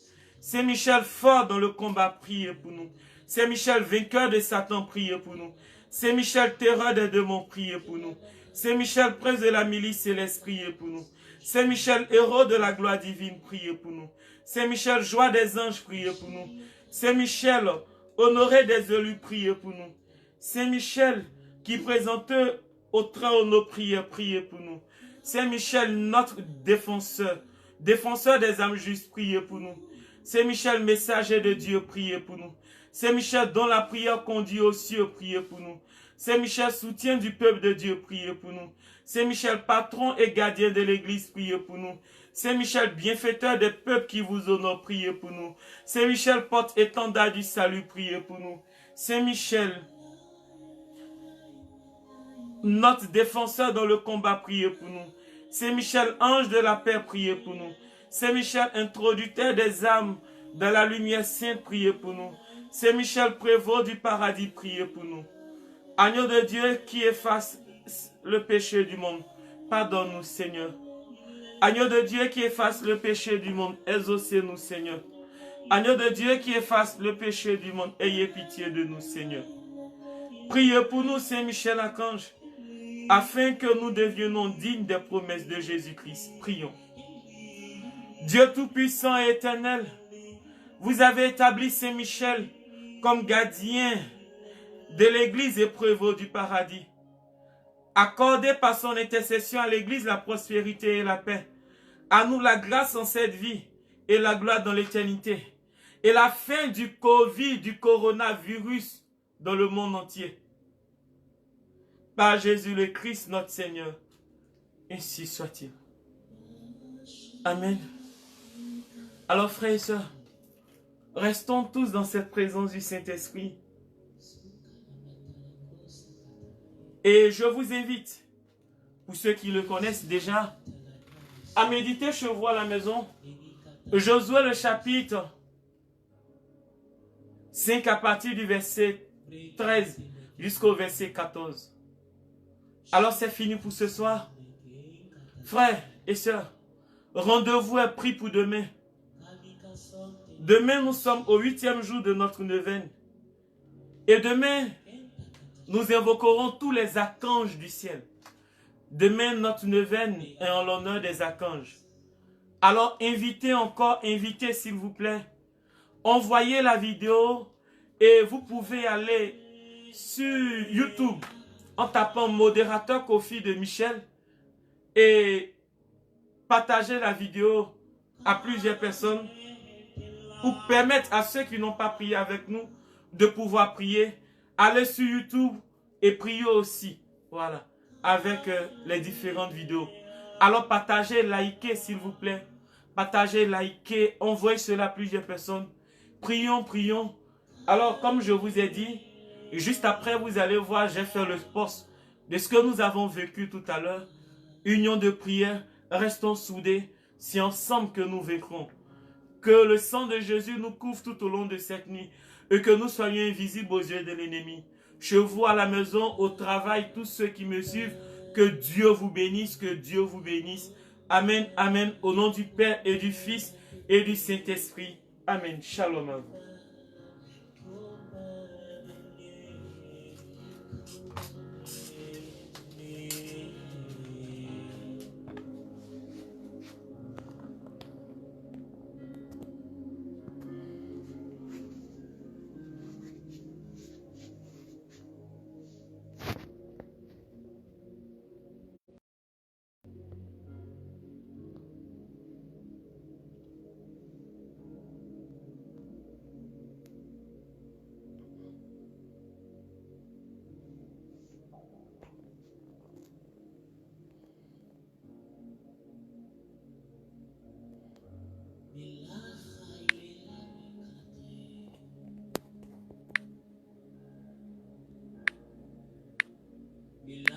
Saint Michel, fort dans le combat, priez pour nous. Saint Michel, vainqueur de Satan, priez pour nous. Saint Michel, terreur des démons, priez pour nous. Saint Michel, prince de la milice céleste, priez pour nous. Saint Michel, héros de la gloire divine, priez pour nous. Saint Michel, joie des anges, priez pour nous. Saint Michel, honoré des élus, priez pour nous. Saint Michel, qui présente au trône nos prières, priez pour nous. Saint Michel, notre défenseur, défenseur des âmes justes, priez pour nous. Saint Michel, messager de Dieu, priez pour nous. Saint Michel, dont la prière conduit aux cieux, priez pour nous. Saint Michel, soutien du peuple de Dieu, priez pour nous. Saint Michel, patron et gardien de l'Église, priez pour nous. Saint Michel, bienfaiteur des peuples qui vous honorent, priez pour nous. Saint Michel, porte-étendard du salut, priez pour nous. Saint Michel, notre défenseur dans le combat, priez pour nous. Saint Michel, ange de la paix, priez pour nous. Saint Michel, introducteur des âmes dans la lumière sainte, priez pour nous. Saint Michel, prévôt du paradis, priez pour nous. Agneau de Dieu qui efface le péché du monde, pardonne-nous, Seigneur. Agneau de Dieu qui efface le péché du monde, exaucez-nous, Seigneur. Agneau de Dieu qui efface le péché du monde, ayez pitié de nous, Seigneur. Priez pour nous, Saint Michel Archange, afin que nous deviennons dignes des promesses de Jésus-Christ. Prions. Dieu Tout-Puissant et Éternel, vous avez établi Saint Michel comme gardien de l'Église et prévôt du paradis. Accordez par son intercession à l'Église la prospérité et la paix. À nous la grâce en cette vie et la gloire dans l'éternité. Et la fin du Covid, du coronavirus dans le monde entier. Par Jésus le Christ, notre Seigneur. Ainsi soit-il. Amen. Alors, frères et sœurs, restons tous dans cette présence du Saint-Esprit. Et je vous invite, pour ceux qui le connaissent déjà, à méditer chez vous à la maison. Josué le chapitre 5 à partir du verset 13 jusqu'au verset 14. Alors c'est fini pour ce soir. Frères et sœurs, rendez-vous et prie pour demain. Demain, nous sommes au 8e jour de notre neuvaine. Et demain, nous invoquerons tous les archanges du ciel. Demain, notre neuvaine est en l'honneur des archanges. Alors, invitez s'il vous plaît. Envoyez la vidéo et vous pouvez aller sur YouTube en tapant modérateur Kofi de Michel et partager la vidéo à plusieurs personnes pour permettre à ceux qui n'ont pas prié avec nous de pouvoir prier. Allez sur YouTube et priez aussi. Voilà. Avec les différentes vidéos. Alors partagez, likez s'il vous plaît. Partagez, likez, envoyez cela à plusieurs personnes. Prions, prions. Alors comme je vous ai dit, juste après vous allez voir, j'ai fait le post de ce que nous avons vécu tout à l'heure. Union de prière, restons soudés. C'est ensemble que nous vaincrons. Que le sang de Jésus nous couvre tout au long de cette nuit et que nous soyons invisibles aux yeux de l'ennemi. Je vois à la maison, au travail, tous ceux qui me suivent, que Dieu vous bénisse, que Dieu vous bénisse. Amen, amen. Au nom du Père et du Fils et du Saint-Esprit. Amen. Shalom à vous. Bila